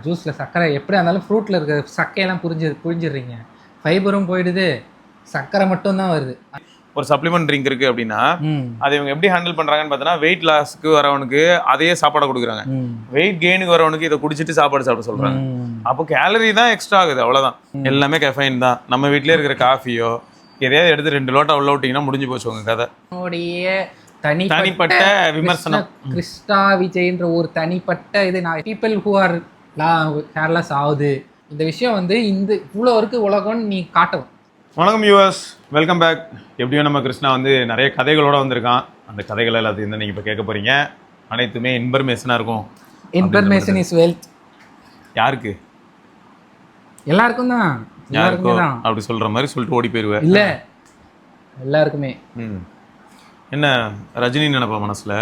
ஜூஸில் சர்க்கரை எப்படியா இருந்தாலும் ஃப்ரூட்டில் இருக்கிற சக்கையெல்லாம் புரிஞ்சிடுறீங்க, ஃபைபரும் போயிடுது, சர்க்கரை மட்டும்தான் வருது. ஒரு சப்ளிமெண்ட் ட்ரிங்க் இருக்குது அப்படின்னா அதை இவங்க எப்படி ஹேண்டில் பண்ணுறாங்கன்னு பார்த்தோன்னா, வெயிட் லாஸ்க்கு வரவனுக்கு அதையே சாப்பாடை கொடுக்குறாங்க, வெயிட் கெயினுக்கு வரவனுக்கு இதை குடிச்சிட்டு சாப்பாடு சாப்பிட சொல்கிறாங்க. அப்போ கேலரி தான் எக்ஸ்ட்ரா ஆகுது, அவ்வளோதான். எல்லாமே கெஃபைன் தான். நம்ம வீட்டிலே இருக்கிற காஃபியோ எதையாவது எடுத்து 2 லோட்டா உள்ள விட்டிங்கன்னா முடிஞ்சு போச்சு உங்கள் கதை. என்னுடைய தனிப்பட்ட விமர்சனம். கிருஷ்ணா விஜய்ன்ற ஒரு தனிப்பட்ட இது, நான் பீப்புள் ஹூ ஆர் கேர்லெஸ் ஆகுது இந்த விஷயம் வந்து இந்த இவ்வளோ இருக்கு உலகம்னு நீ காட்டணும். வணக்கம் யூஎஸ், வெல்கம் பேக். எப்படியோ நம்ம கிருஷ்ணா வந்து நிறைய கதைகளோட வந்திருக்கான். அந்த கதைகள் எல்லாத்தையும் தான் நீங்கள் இப்போ கேட்க போகிறீங்க. அனைத்துமே இன்ஃபர்மேஷனாக இருக்கும். Information is wealth. யாருக்கு? எல்லாருக்கும் தான். யாருக்கும் அப்படி சொல்கிற மாதிரி சொல்லிட்டு ஓடி போயிடுவேன். இல்லை, எல்லாருக்குமே. என்ன ரஜினி நினைப்பா மனசில்?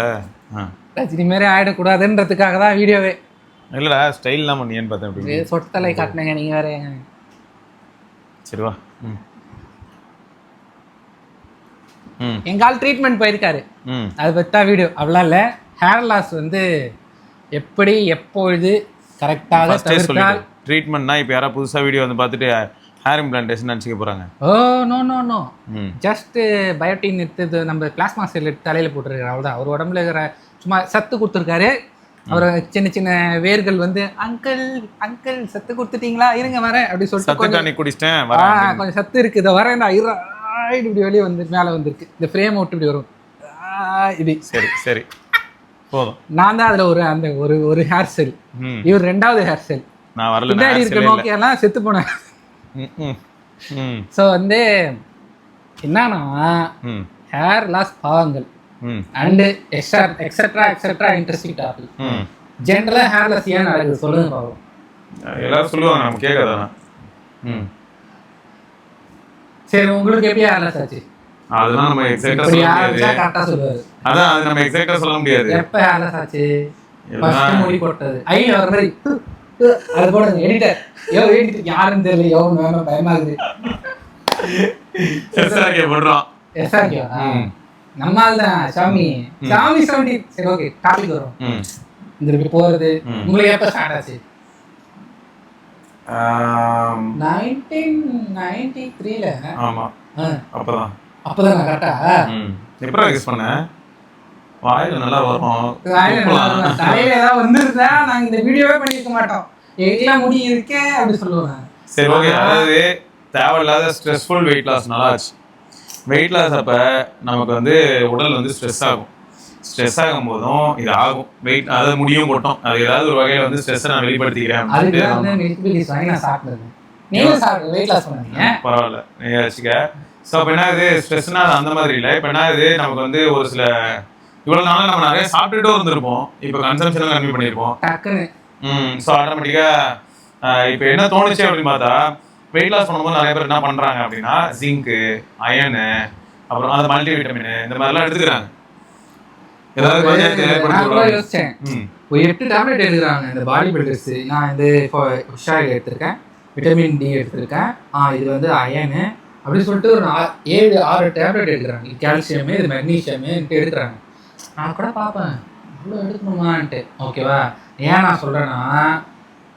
ரஜினி மாரி ஆகிடக்கூடாதுன்றதுக்காக தான் வீடியோவே. இல்லைடா, ஸ்டைல்லாம் பண்ணியேன்னு பார்த்தேன். அப்படி சொட்டலை காட்டினேங்க நீங்கள் வேற. சரி வா. எங்கால் ட்ரீட்மெண்ட் போயிருக்காரு, அதை பற்றி தான் வீடியோ. அவ்வளோ இல்லை, ஹேர் லாஸ் வந்து எப்படி எப்பொழுது கரெக்டாக தவிர்த்தால். ட்ரீட்மெண்ட்னா இப்போ யாராவது புதுசாக வீடியோ வந்து பார்த்துட்டு ஹேர் இம்ப்ளான்டேஷன் நினச்சிக்க போகிறாங்க. Oh no no no, just biotin எடுத்து நம்ம பிளாஸ்மா செல் எடுத்து தலையில் போட்டுருக்காரு, அவ்வளோதான். அவர் உடம்புல இருக்கிற சும்மா சத்து கொடுத்துருக்காரு. அவர் சின்ன சின்ன வேர்கள் வந்து அங்கிள் அங்கிள் சத்து கொடுத்துட்டீங்களா, இருங்க வரேன் அப்படி சொல்லிட்டு கொஞ்சம் சத்து இருக்குது, இதை வரேன் இப்படி வெளியே வந்து மேலே வந்துருக்கு. இந்த ஃப்ரேம் விட்டு இப்படி வரும் இது. சரி சரி போதும். நான் தான் அதில் ஒரு ஹேர் செல், இவர் 2வது ஹேர் செல். நான் வரல, பின்னாடி இருக்க நோக்கியெல்லாம் செத்து போனேன். ஸோ வந்து என்னன்னா ஹேர் லாஸ் பாவங்கள் and etcetera etcetera interesting topic. ஜென்ரலா ஹேர் லாஸ் ஏன் நடக்குது சொல்லுங்க பாவம். எல்லாரும் சொல்லுவாங்க, நம்ம கேட்காதா? சரி, உங்களுக்கு எப்படி ஹேர் லாஸ் ஆச்சு? அதெல்லாம் நம்ம எக்ஸாக்ட்டா சொல்ல முடியாது. கரெக்ட்டா சொல்லுவாரு. அதான் அது நம்ம எக்ஸாக்ட்டா சொல்ல முடியாது. எப்ப ஹேர் லாஸ் ஆச்சு? ஃபர்ஸ்ட் முடி போட்டது. வர மாதிரி அது போடுங்க எடிட்டர். எடிட்டர் யாருன்னு தெரியல, வேணும் பயமா இருக்குது. எஸ்ஆர்கே போடுறோம். எஸ்ஆர்கே நம்மால் தான் சாமி சாமி சவுண்டி. சரி ஓகே, டாபிக் வரும். இந்த போறது உங்களுக்கு எப்ப ஸ்டார்ட் ஆச்சு? 1993ல. ஆமா, அப்பதான் கரெக்டா? எப்போ யூஸ் பண்ணேன்? வாயில நல்லா வரும், தலையில ஏதாவது வந்துருந்தா நாங்க இந்த வீடியோவே பண்ணிருக்க மாட்டோம். எல்லாம் முடி இருக்கே அப்படி சொல்லுவாங்க. சரி ஓகே. அதாவது தேவையில்லாத ஸ்ட்ரெஸ்ஃபுல் வெயிட் லாஸ் நல்லா ஆச்சு. வெயிட் லாஸ் அப்போ நமக்கு வந்து உடல் வந்து ஸ்ட்ரெஸ் ஆகும். ஸ்ட்ரெஸ் ஆகும் போதும் இது ஆகும். வெயிட் அதாவது முடியும் போட்டோம், அது ஏதாவது ஒரு வகையில் வந்து ஸ்ட்ரெஸ்ஸை நான் வெளிப்படுத்திக்கிறேன். பரவாயில்ல, நீங்க வச்சுக்க. ஸோ அப்போ என்ன இது ஸ்ட்ரெஸ்னா அந்த மாதிரி இல்லை. இப்போ என்ன இது நமக்கு வந்து ஒரு சில இவ்வளோ நாள் நம்ம நிறைய சாப்பிட்டுட்டும் இருந்திருப்போம், இப்போ கன்சம்ஷனும் கம்மி பண்ணியிருப்போம். ஸோ ஆட்டோமேட்டிக்காக இப்போ என்ன தோணுச்சு அப்படின்னு பார்த்தா, வெயிட் லாஸ் பண்ணும்போது நிறைய பேர் என்ன பண்ணுறாங்க அப்படின்னா, ஜிங்க்கு, அயனு, அப்புறம் அந்த மல்டி விட்டமின் இந்த மாதிரிலாம் எடுத்துக்கிறாங்க. ஏதாவது யோசிச்சேன், ஒரு 8 டேப்லெட் எடுக்கிறாங்க இந்த பாடி பில்டர்ஸ். நான் இந்த உஷா எடுத்திருக்கேன், விட்டமின் டி எடுத்திருக்கேன், இது வந்து அயனு அப்படின்னு சொல்லிட்டு ஒரு 7-6 டேப்லெட் எடுக்கிறாங்க. இது கால்சியமு, இது மெக்னீஷியமு எடுக்கிறாங்க. நான் கூட பார்ப்பேன் இவ்வளோ எடுக்கணுமான்ட்டு. ஓகேவா? ஏன் நான் சொல்கிறேன்னா,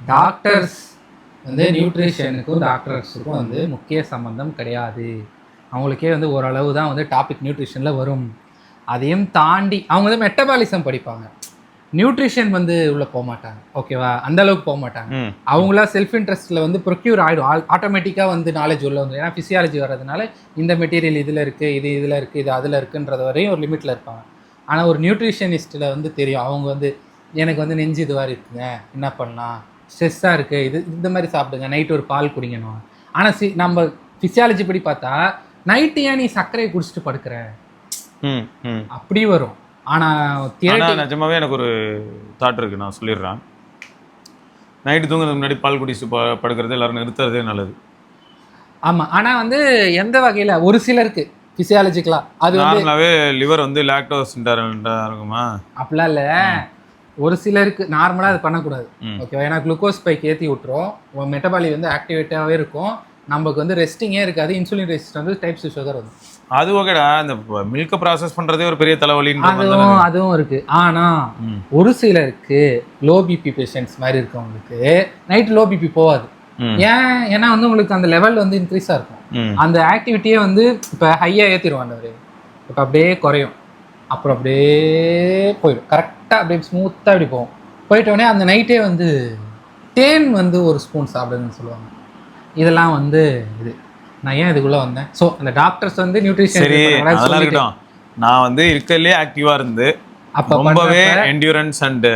டாக்டர்ஸ் வந்து நியூட்ரிஷனுக்கும் டாக்டர்ஸுக்கும் வந்து முக்கிய சம்மந்தம் கிடையாது. அவங்களுக்கே வந்து ஓரளவு தான் வந்து டாபிக் நியூட்ரிஷனில் வரும். அதையும் தாண்டி அவங்க வந்து மெட்டபாலிசம் படிப்பாங்க, நியூட்ரிஷன் வந்து உள்ளே போக மாட்டாங்க. ஓகேவா? அந்த அளவுக்கு போக மாட்டாங்க. அவங்களா செல்ஃப் இன்ட்ரெஸ்ட்டில் வந்து ப்ரொக்யூர் ஆகிடும், ஆட்டோமேட்டிக்காக வந்து நாலேஜ் உள்ள வந்து. ஏன்னா ஃபிசியாலஜி வர்றதுனால இந்த மெட்டீரியல் இதில் இருக்குது, இது இதில் இருக்குது, இது அதில் இருக்குன்றது வரையும் ஒரு லிமிட்டில் இருப்பாங்க. ஆனால் ஒரு நியூட்ரிஷனிஸ்ட்டில் வந்து தெரியும், அவங்க வந்து எனக்கு வந்து நெஞ்சு இதுவாக இருக்குங்க, என்ன பண்ணலாம், ஸ்ட்ரெஸ்ஸாக இருக்குது, இது இந்த மாதிரி சாப்பிடுங்க, நைட்டு ஒரு பால் குடிக்கணும். ஆனால் நம்ம ஃபிசியாலஜி படி பார்த்தா நைட்டு ஏன் நீ சர்க்கரையை குடிச்சிட்டு படுக்கிற அப்படி வரும். ஆனால் நிஜமாவே எனக்கு ஒரு தாட் இருக்குது, நான் சொல்லிடுறேன். நைட்டு தூங்குறதுக்கு முன்னாடி பால் குடிச்சிட்டு படுக்கிறது எல்லாரும் நிறுத்துறதே நல்லது. ஆமாம், ஆனால் வந்து எந்த வகையில் ஒரு சிலருக்கு ஃபிசியாலஜிக்கலா அது நார்மலாவே லிவர் வந்து லாக்டோஸ் இன்டாலரண்டா இருக்குமா? அப்படிலாம் இல்லை, ஒரு சிலருக்கு நார்மலாக அது பண்ணக்கூடாது. ஓகேவா? ஏன்னா குளுக்கோஸ் ஸ்பைக் ஏற்றி விட்டுரும், மெட்டபாலி வந்து ஆக்டிவேட்டாகவே இருக்கும், நமக்கு வந்து ரெஸ்டிங்கே இருக்காது. இன்சுலின் ரெசிஸ்ட் வந்து டைப் 2 சுகர் வந்து அது ஓகேடா. இந்த மில்க் ப்ராசஸ் பண்றதே ஒரு பெரிய தலைவலின்ற அதுவும் இருக்கு. ஆனா ஒரு சிலருக்கு லோ பிபி பேஷண்ட்ஸ் மாதிரி இருக்கவங்களுக்கு நைட் லோ பிபி போகாது. ஏன்னா வந்து உங்களுக்கு அந்த லெவல் வந்து இன்க்ரீஸா இருக்கும். அந்த ஆக்டிவிட்டியே வந்து இப்ப ஹையா ஏத்திடுவாண்டவரு, இப்ப அப்படியே குறையும், அப்புறம் அப்படியே போயிடும். கரெக்டா அப்படியே ஸ்மூத்தா அப்படி போகும். போயிட்டோடனே அந்த நைட்டே வந்து தேன் வந்து ஒரு ஸ்பூன் சாப்பிடுன்னு சொல்லுவாங்க. இதெல்லாம் வந்து இது நான் ஏன் இதுக்குள்ள வந்தேன். ஸோ அந்த டாக்டர்ஸ் வந்து நியூட்ரிஷன் சரி அதெல்லாம் இருக்கட்டும். நான் வந்து இருக்கலே ஆக்டிவா இருந்து அப்போ ரொம்பவே என்டியூரன்ஸ் அண்ட்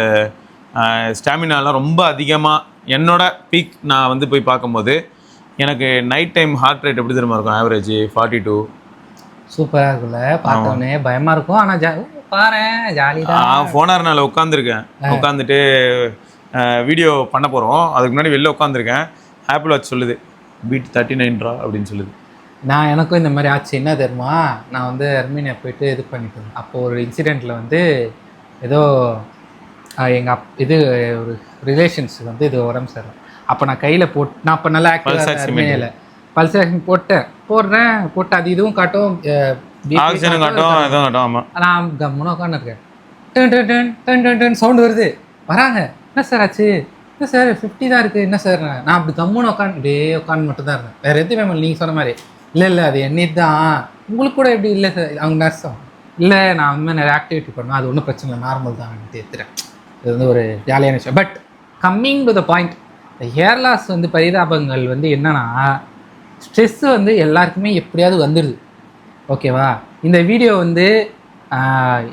ஸ்டாமினாலாம் ரொம்ப அதிகமாக என்னோட பீக் நான் வந்து போய் பார்க்கும்போது எனக்கு நைட் டைம் ஹார்ட் ரேட் எப்படி தெரியுமா இருக்கும்? ஆவரேஜ் 42. சூப்பராக இருக்குல்ல, பார்த்தோன்னே பயமாக இருக்கும். ஆனால் பாரு ஜாலி தான். ஃபோனார்னால உட்காந்துருக்கேன், உட்காந்துட்டு வீடியோ பண்ண போகிறோம். அதுக்கு முன்னாடி வெளில உட்காந்துருக்கேன். ஆப்பிள் வாட்ச் சொல்லுது பீட் 39 அப்படின்னு சொல்லுது. நான் எனக்கும் இந்த மாதிரி ஆச்சு. என்ன தெரியுமா, நான் வந்து அர்மீனியா போயிட்டு இது பண்ணிட்டேன். அப்போது ஒரு இன்சிடெண்ட்டில் வந்து ஏதோ எங்கள் இது ஒரு ரிலேஷன்ஸுக்கு வந்து இது உடம்பு சரியில்லை. அப்போ நான் கையில் நான் அப்போ நல்லா ஆக்டிவாக அர்மீனியாவில் பல்ஸ் ஆக்ஷன் போட்டு அது இதுவும் காட்டும், ஆக்சிஜனும் காட்டும், இதுவும் காட்டும். ஆமாம், நான் கம்முன்னு உட்காந்துருக்கேன். டன் சவுண்டு வருது, வராங்க. என்ன சார் ஆச்சு? என்ன சார் 50 தான் இருக்குது, என்ன சார்? நான் அப்படி கம்முன்னு உட்காந்து மட்டும் தான் இருந்தேன். வேறு எதுவுமே மேம் நீங்கள் சொன்ன மாதிரி இல்லை அது என்னை தான். உங்களுக்கு கூட எப்படி இல்லை சார்? அவங்க நர்ஸும் இல்லை, நான் வந்து நிறைய ஆக்டிவிட்டி பண்ணுவேன், அது ஒன்றும் பிரச்சனை இல்லை, நார்மல் தான் தேத்துறேன். இது வந்து ஒரு ஜாலியான விஷயம். But coming to the point, இந்த ஹேர் லாஸ் வந்து பரிதாபங்கள் வந்து என்னன்னா, ஸ்ட்ரெஸ்ஸு வந்து எல்லாருக்குமே எப்படியாவது வந்துடுது. ஓகேவா? இந்த வீடியோ வந்து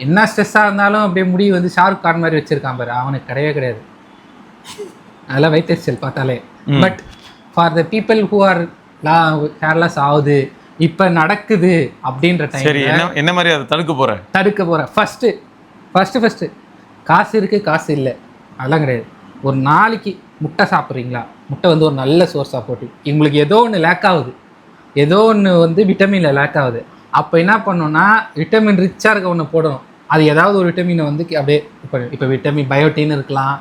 என்ன ஸ்ட்ரெஸ்ஸாக இருந்தாலும் அப்படியே முடி வந்து ஷாருக் கான் மாதிரி வச்சுருக்கான் பாரு, அவனுக்கு கிடையாது. அதெல்லாம் வைத்தறிச்சல் பார்த்தாலே. But for the people who are hair loss ஆகுது, இப்போ நடக்குது அப்படின்ற டைம் என்ன மாதிரி அதை தடுக்க போகிறேன். ஃபஸ்ட்டு காசு இருக்குது காசு இல்லை அதெல்லாம் கிடையாது. ஒரு நாளைக்கு முட்டை சாப்பிட்றீங்களா? முட்டை வந்து ஒரு நல்ல சோர்ஸ் ஆஃப் ப்ரோட்டீன். உங்களுக்கு ஏதோ ஒன்று லேக் ஆகுது, ஏதோ ஒன்று வந்து விட்டமினில் லேக் ஆகுது. அப்போ என்ன பண்ணணும்னா விட்டமின் ரிச்சாக இருக்க ஒன்று போடணும். அது ஏதாவது ஒரு விட்டமினை வந்து அப்படியே இப்போ விட்டமின் பயோட்டின் இருக்கலாம்,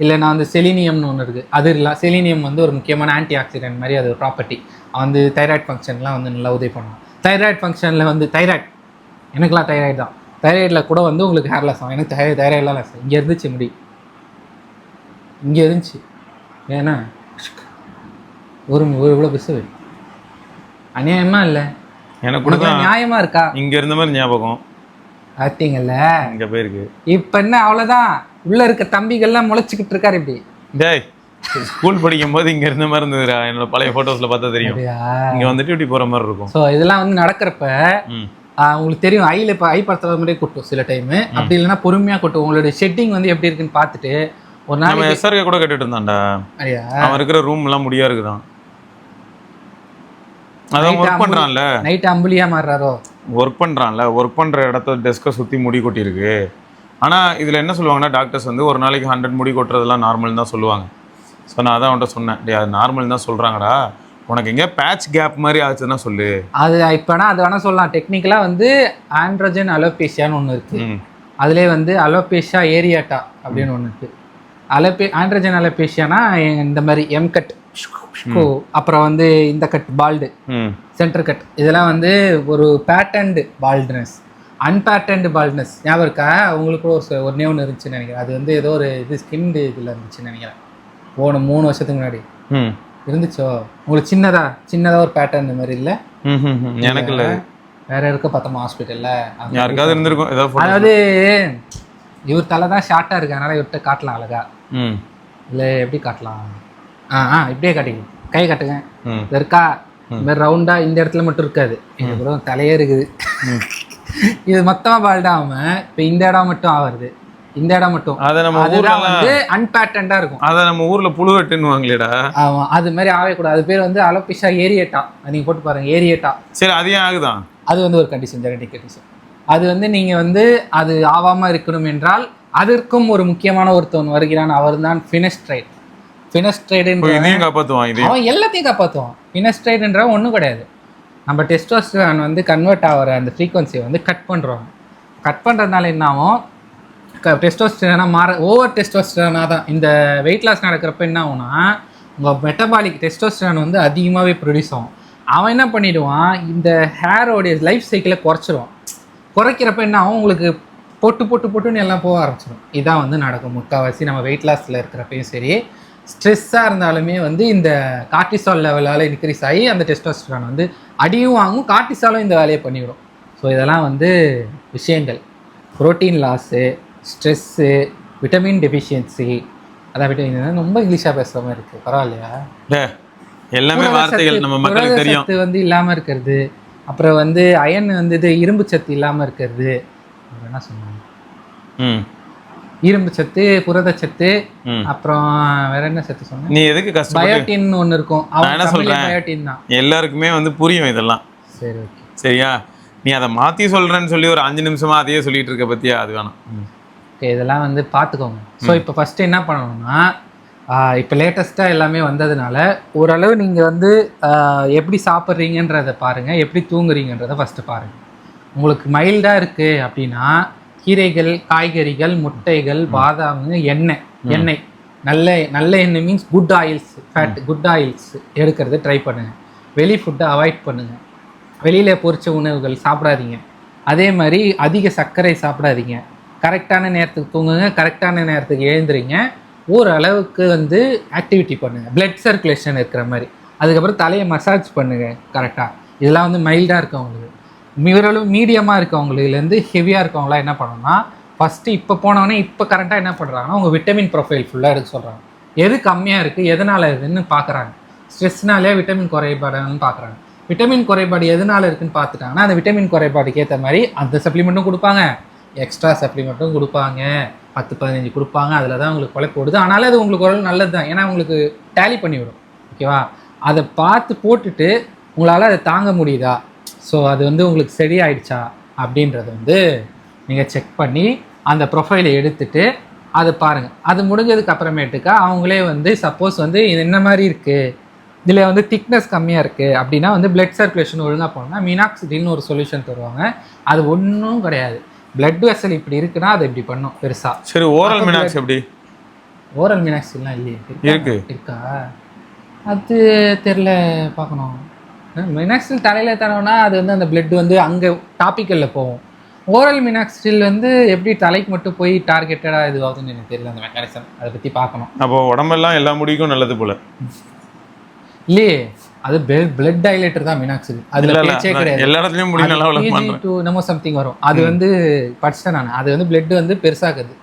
இல்லைனா வந்து செலினியம்னு ஒன்று இருக்குது, அது இல்லை. செலினியம் வந்து ஒரு முக்கியமான ஆன்டி ஆக்சிடென்ட் மாதிரி, அது ஒரு ப்ராப்பர்ட்டி. வந்து தைராய்டு ஃபங்க்ஷன்லாம் வந்து நல்லா உதவி பண்ணும். தைராய்டு ஃபங்க்ஷனில் வந்து எனக்குலாம் தைராய்டு தான். தைராய்டில் கூட வந்து உங்களுக்கு ஹேர் லாஸ் ஆகும். எனக்கு தைராய்டெலாம் லாஸ் இங்கே இருந்துச்சு, முடி இங்கே இருந்துச்சு. ஏன்னா இவ்வளோ பிசு அநியாயமாக இல்லை, எனக்கு கூட நியாயமாக இருக்கா? இங்கே இருந்த மாதிரி ஞாபகம் ஆக்டிங்கல்ல இங்கே போயிருக்கு. இப்போ என்ன அவ்வளோதான், உள்ளே இருக்க தம்பிகள்லாம் முளைச்சிக்கிட்டு இருக்காரு. இப்படி டேய் ஸ்கூல் படிக்கும் போது இங்கே இருந்த மாதிரி இருந்ததுடா, என்னோட பழைய ஃபோட்டோஸில் பார்த்தா தெரியும். இங்கே வந்துட்டு இப்படி போகிற மாதிரி இருக்கும். ஸோ இதெல்லாம் வந்து நடக்கிறப்ப உங்களுக்கு தெரியும், இப்போ ஐ படத்தில் மாதிரியே கொட்டும் சில டைமு, அப்படி இல்லைன்னா பொறுமையாக கொட்டும். உங்களுடைய ஷெட்டிங் வந்து எப்படி இருக்குன்னு பார்த்துட்டு ஒரு நாள் எஸ்ஆர்கே கூட கேட்டுட்டு இருந்தான்டா. அவன் இருக்கிற ரூம் எல்லாம் முடியா இருக்குதான். அதான் ஒர்க் பண்றான்ல, நைட் அம்புலியா மாறுறாரோ, ஒர்க் பண்ற இடத்த டெஸ்கை சுற்றி முடி கொட்டியிருக்கு. ஆனால் இதில் என்ன சொல்லுவாங்கன்னா, டாக்டர்ஸ் வந்து ஒரு நாளைக்கு 100 முடி கொட்டுறதுலாம் நார்மல் தான் சொல்லுவாங்க. ஸோ நான் அதான் அவன்கிட்ட சொன்னேன், அது நார்மல் தான் சொல்கிறாங்கடா, உனக்கு எங்கே பேட்ச் கேப் மாதிரி ஆச்சுன்னா சொல்லு. அது இப்போனா அது வேணால் சொல்லலாம். டெக்னிக்கலாக வந்து ஆண்ட்ரோஜன் அலோபேஷியான்னு ஒன்று இருக்குது. அதிலே வந்து அலோபேஷியா ஏரியாட்டா அப்படின்னு ஒன்று இருக்குது. ஆண்ட்ரோஜன் அலோபேஷியானா இந்த மாதிரி எம்-கட், அப்புறம் வந்து இந்த கட் பால்டு, சென்டர் கட், இதெல்லாம் வந்து ஒரு பேட்டர்ன்டு பால்ட்னஸ், அன்பேட்டர்ன்டு பால்ட்னஸ். ஞாபகம் இருக்கா உங்களுக்கு? ஒன்றே ஒன்று இருந்துச்சுன்னு நினைக்கிறேன். அது வந்து ஏதோ ஒரு இது ஸ்கின் இதில் இருந்துச்சுன்னு நினைக்கிறேன். 3 வருஷத்துக்கு முன்னாடி இருந்துச்சோ உங்களுக்கு? சின்னதா ஒரு பேட்டர்ன் இந்த மாதிரி இல்லை? எனக்கு இல்லை, வேற இருக்க பார்த்தோமா ஹாஸ்பிட்டல்ல, யாருக்காவது இருந்திருக்கும். அதாவது இவர் தலை தான் ஷார்ட்டா இருக்கு, அதனால இவர்கிட்ட காட்டலாம் அழகா. இல்லை எப்படி காட்டலாம்? இப்படியே காட்டிங்க, கை காட்டுங்க. இருக்கா இந்த மாதிரி ரவுண்டா இந்த இடத்துல மட்டும் இருக்காது, இது கூட தலையே இருக்குது. இது மொத்தமா பால்டாம இப்ப இந்த இடம் மட்டும் ஆவறது, இந்த இடம் மட்டும் வந்து அன்பேட்டன்டா இருக்கும். அத நம்ம ஊர்ல புழு வெட்டுன்னுவாங்களேடா. ஆமா, அது மாதிரி ஆவே கூடாது. அது பேர் வந்து அலோபேஷியா ஏரியேட்டா. நீங்க போட்டு பாருங்க, ஏரியேட்டா. சரி, அது ஏன் ஆகுதான்? அது வந்து ஒரு கண்டிஷன், ஜெனடிக் கண்டிஷன். அது வந்து நீங்க வந்து அது ஆவாம இருக்கணும் என்றால் அதற்கும் ஒரு முக்கியமான ஒருத்தவன் வருகிறான், அவர் தான் ஃபினஸ்ட்ரைட். ஃபினஸ்ட்ரைடுன்னு காப்பாற்றுவான், அவன் எல்லாத்தையும் காப்பாற்றுவான். ஃபினஸ்ட்ரைடுன்ற ஒன்றும் கிடையாது. நம்ம டெஸ்டோஸ்டெரான் வந்து கன்வெர்ட் ஆகிற அந்த ஃப்ரீக்வன்சியை வந்து கட் பண்ணுறோம். கட் பண்ணுறதுனால என்ன ஆகும்? டெஸ்டோஸ்டெரானா ஓவர் டெஸ்டோஸ்டெரானா தான் இந்த வெயிட் லாஸ் நடக்கிறப்ப என்ன ஆகும்னா, உங்கள் மெட்டபாலிக் டெஸ்டோஸ்டரான் வந்து அதிகமாகவே ப்ரொடியூஸ் ஆகும். அவன் என்ன பண்ணிவிடுவான், இந்த ஹேரோடைய லைஃப் சைக்கிளை குறைச்சிடுவான். குறைக்கிறப்ப என்ன ஆகும், உங்களுக்கு பொட்டுன்னு எல்லாம் போக ஆரம்பிச்சிடும். இதான் வந்து நடக்கும் முக்கால்வாசி நம்ம வெயிட் லாஸில் இருக்கிறப்பையும் சரி, ஸ்ட்ரெஸ்ஸாக இருந்தாலுமே வந்து இந்த கார்டிசால் லெவலால் இன்க்ரீஸ் ஆகி அந்த டெஸ்டோஸ்டரான் வந்து அடியும் வாங்கும், கார்டிசாலும் இந்த வேலையை பண்ணிவிடும். ஸோ இதெல்லாம் வந்து விஷயங்கள். Protein loss, stress, vitamin deficiency, அதான் விட்டமின் ரொம்ப இங்கிலீஷாக பேசுகிற மாதிரி இருக்குது, பரவாயில்லையா? எல்லாமே வார்த்தைகள் நம்ம மக்களுக்கு தெரியும். சத்து வந்து இல்லாமல் இருக்கிறது, அப்புறம் வந்து அயன் வந்து இது இரும்பு சத்து இல்லாமல் இருக்கிறது, என்ன சொன்னாங்க, இரும்பு சத்து, புரதச்சத்து, அப்புறம் வேற என்ன சத்து சொன்ன, நீ எதுக்கு கஷ்டம், பயோட்டின் ஒன்று இருக்கும், நான் என்ன சொல்றேன், பயோட்டின் தான் எல்லாருக்குமே வந்து புரியும் இதெல்லாம். சரி, ஓகே, சரியா? நீ அதை மாற்றி சொல்கிறேன்னு சொல்லி ஒரு 5 நிமிஷமா அதையே சொல்லிட்டு இருக்க பற்றியா, அது வேணாம். ஓகே, இதெல்லாம் வந்து பார்த்துக்கோங்க. ஸோ இப்போ ஃபஸ்ட்டு என்ன பண்ணணும்னா, இப்போ லேட்டஸ்ட்டாக எல்லாமே வந்ததுனால ஓரளவு நீங்கள் வந்து எப்படி சாப்பிட்றீங்கன்றதை பாருங்கள், எப்படி தூங்குறீங்கன்றதை ஃபஸ்ட்டு பாருங்கள். உங்களுக்கு மைல்டாக இருக்குது அப்படின்னா கீரைகள், காய்கறிகள், முட்டைகள், பாதாம், எண்ணெய் நல்ல எண்ணெய் means good oils, fat good oils எடுக்கிறது ட்ரை பண்ணுங்கள். வெளி ஃபுட்டை அவாய்ட் பண்ணுங்கள். வெளியில் பொரிச்ச உணவுகள் சாப்பிடாதீங்க. அதே மாதிரி அதிக சர்க்கரை சாப்பிடாதீங்க. கரெக்டான நேரத்துக்கு தூங்குங்க, கரெக்டான நேரத்துக்கு எழுந்துறீங்க. ஓரளவுக்கு வந்து ஆக்டிவிட்டி பண்ணுங்கள், பிளட் சர்க்குலேஷன் இருக்கிற மாதிரி. அதுக்கப்புறம் தலையை மசாஜ் பண்ணுங்கள் கரெக்டாக. இதெல்லாம் வந்து மைல்டாக இருக்கவங்களுக்கு. ஓரளவு மீடியமாக இருக்கவங்களுக்குலேருந்து ஹெவியாக இருக்கவங்களாம் என்ன பண்ணணும்னா, ஃபஸ்ட்டு இப்போ போனவொடனே இப்போ கரெக்டாக என்ன பண்ணுறாங்கன்னா, உங்கள் விட்டமின் ப்ரொஃபைல் ஃபுல்லாக எடுக்க சொல்கிறாங்க. எது கம்மியாக இருக்குது, எதனால் இருக்குதுன்னு பார்க்குறாங்க. ஸ்ட்ரெஸ்னாலே விட்டமின் குறைபாடுன்னு பார்க்குறாங்க. விட்டமின் குறைபாடு எதனால் இருக்குதுன்னு பார்த்துட்டாங்கன்னா, அந்த விட்டமின் குறைபாடுக்கு ஏற்ற மாதிரி அந்த சப்ளிமெண்ட்டும் கொடுப்பாங்க, எக்ஸ்ட்ரா சப்ளிமெண்ட்டும் கொடுப்பாங்க, 10-15 கொடுப்பாங்க. அதில் தான் உங்களுக்கு கொலை போடுது. ஆனாலும் அது உங்களுக்கு ஒரு நல்லது தான், ஏன்னா உங்களுக்கு டேலி பண்ணிவிடும். ஓகேவா? அதை பார்த்து போட்டுட்டு உங்களால் அதை தாங்க முடியுதா, ஸோ அது வந்து உங்களுக்கு சரியாயிடுச்சா அப்படின்றத வந்து நீங்கள் செக் பண்ணி அந்த ப்ரொஃபைலை எடுத்துகிட்டு அதை பாருங்கள். அது முடிஞ்சதுக்கு அப்புறமேட்டுக்கா அவங்களே வந்து சப்போஸ் வந்து இது என்ன மாதிரி இருக்குது, இதில் வந்து திக்னஸ் கம்மியாக இருக்குது அப்படின்னா வந்து பிளட் சர்க்குலேஷன் ஒழுங்காக போனோம்னா மினாக்சிடில்னு ஒரு சொல்யூஷன் தருவாங்க. அது ஒன்றும் கிடையாது, பிளட் வெசல் இப்படி இருக்குன்னா அதை இப்படி பண்ணும் பெருசாக. சரி, ஓரல் மினாக்ஸ் எப்படி? ஓரல் மினாக்சில்லாம் இல்லையே, இருக்கா அது தெரில, பார்க்கணும். மினாக்சில் தலையில் தரோன்னா அது வந்து அந்த பிளட் வந்து அங்கே டாப்பிக்கலில் போகும். ஓரல் மினாக்சில் வந்து எப்படி தலைக்கு மட்டும் போய் டார்கெட்டடாக இது ஆகுதுன்னு எனக்கு தெரியல, அந்த மெக்கானிசம் அதை பற்றி பார்க்கணும். அப்போ உடம்பெல்லாம் எல்லா முடிக்கும் நல்லது போல இல்லையே, அது பிளட் டைலேட்டர் தான் மினாக்சில், அதில் பேச்சே கிடையாது. எல்லா இடத்துலையும் முடி நல்லா நம்ம சம்திங் வரும், அது வந்து படிச்சிட்டேன் நான். அது வந்து பிளட் வந்து பெருசாகுது,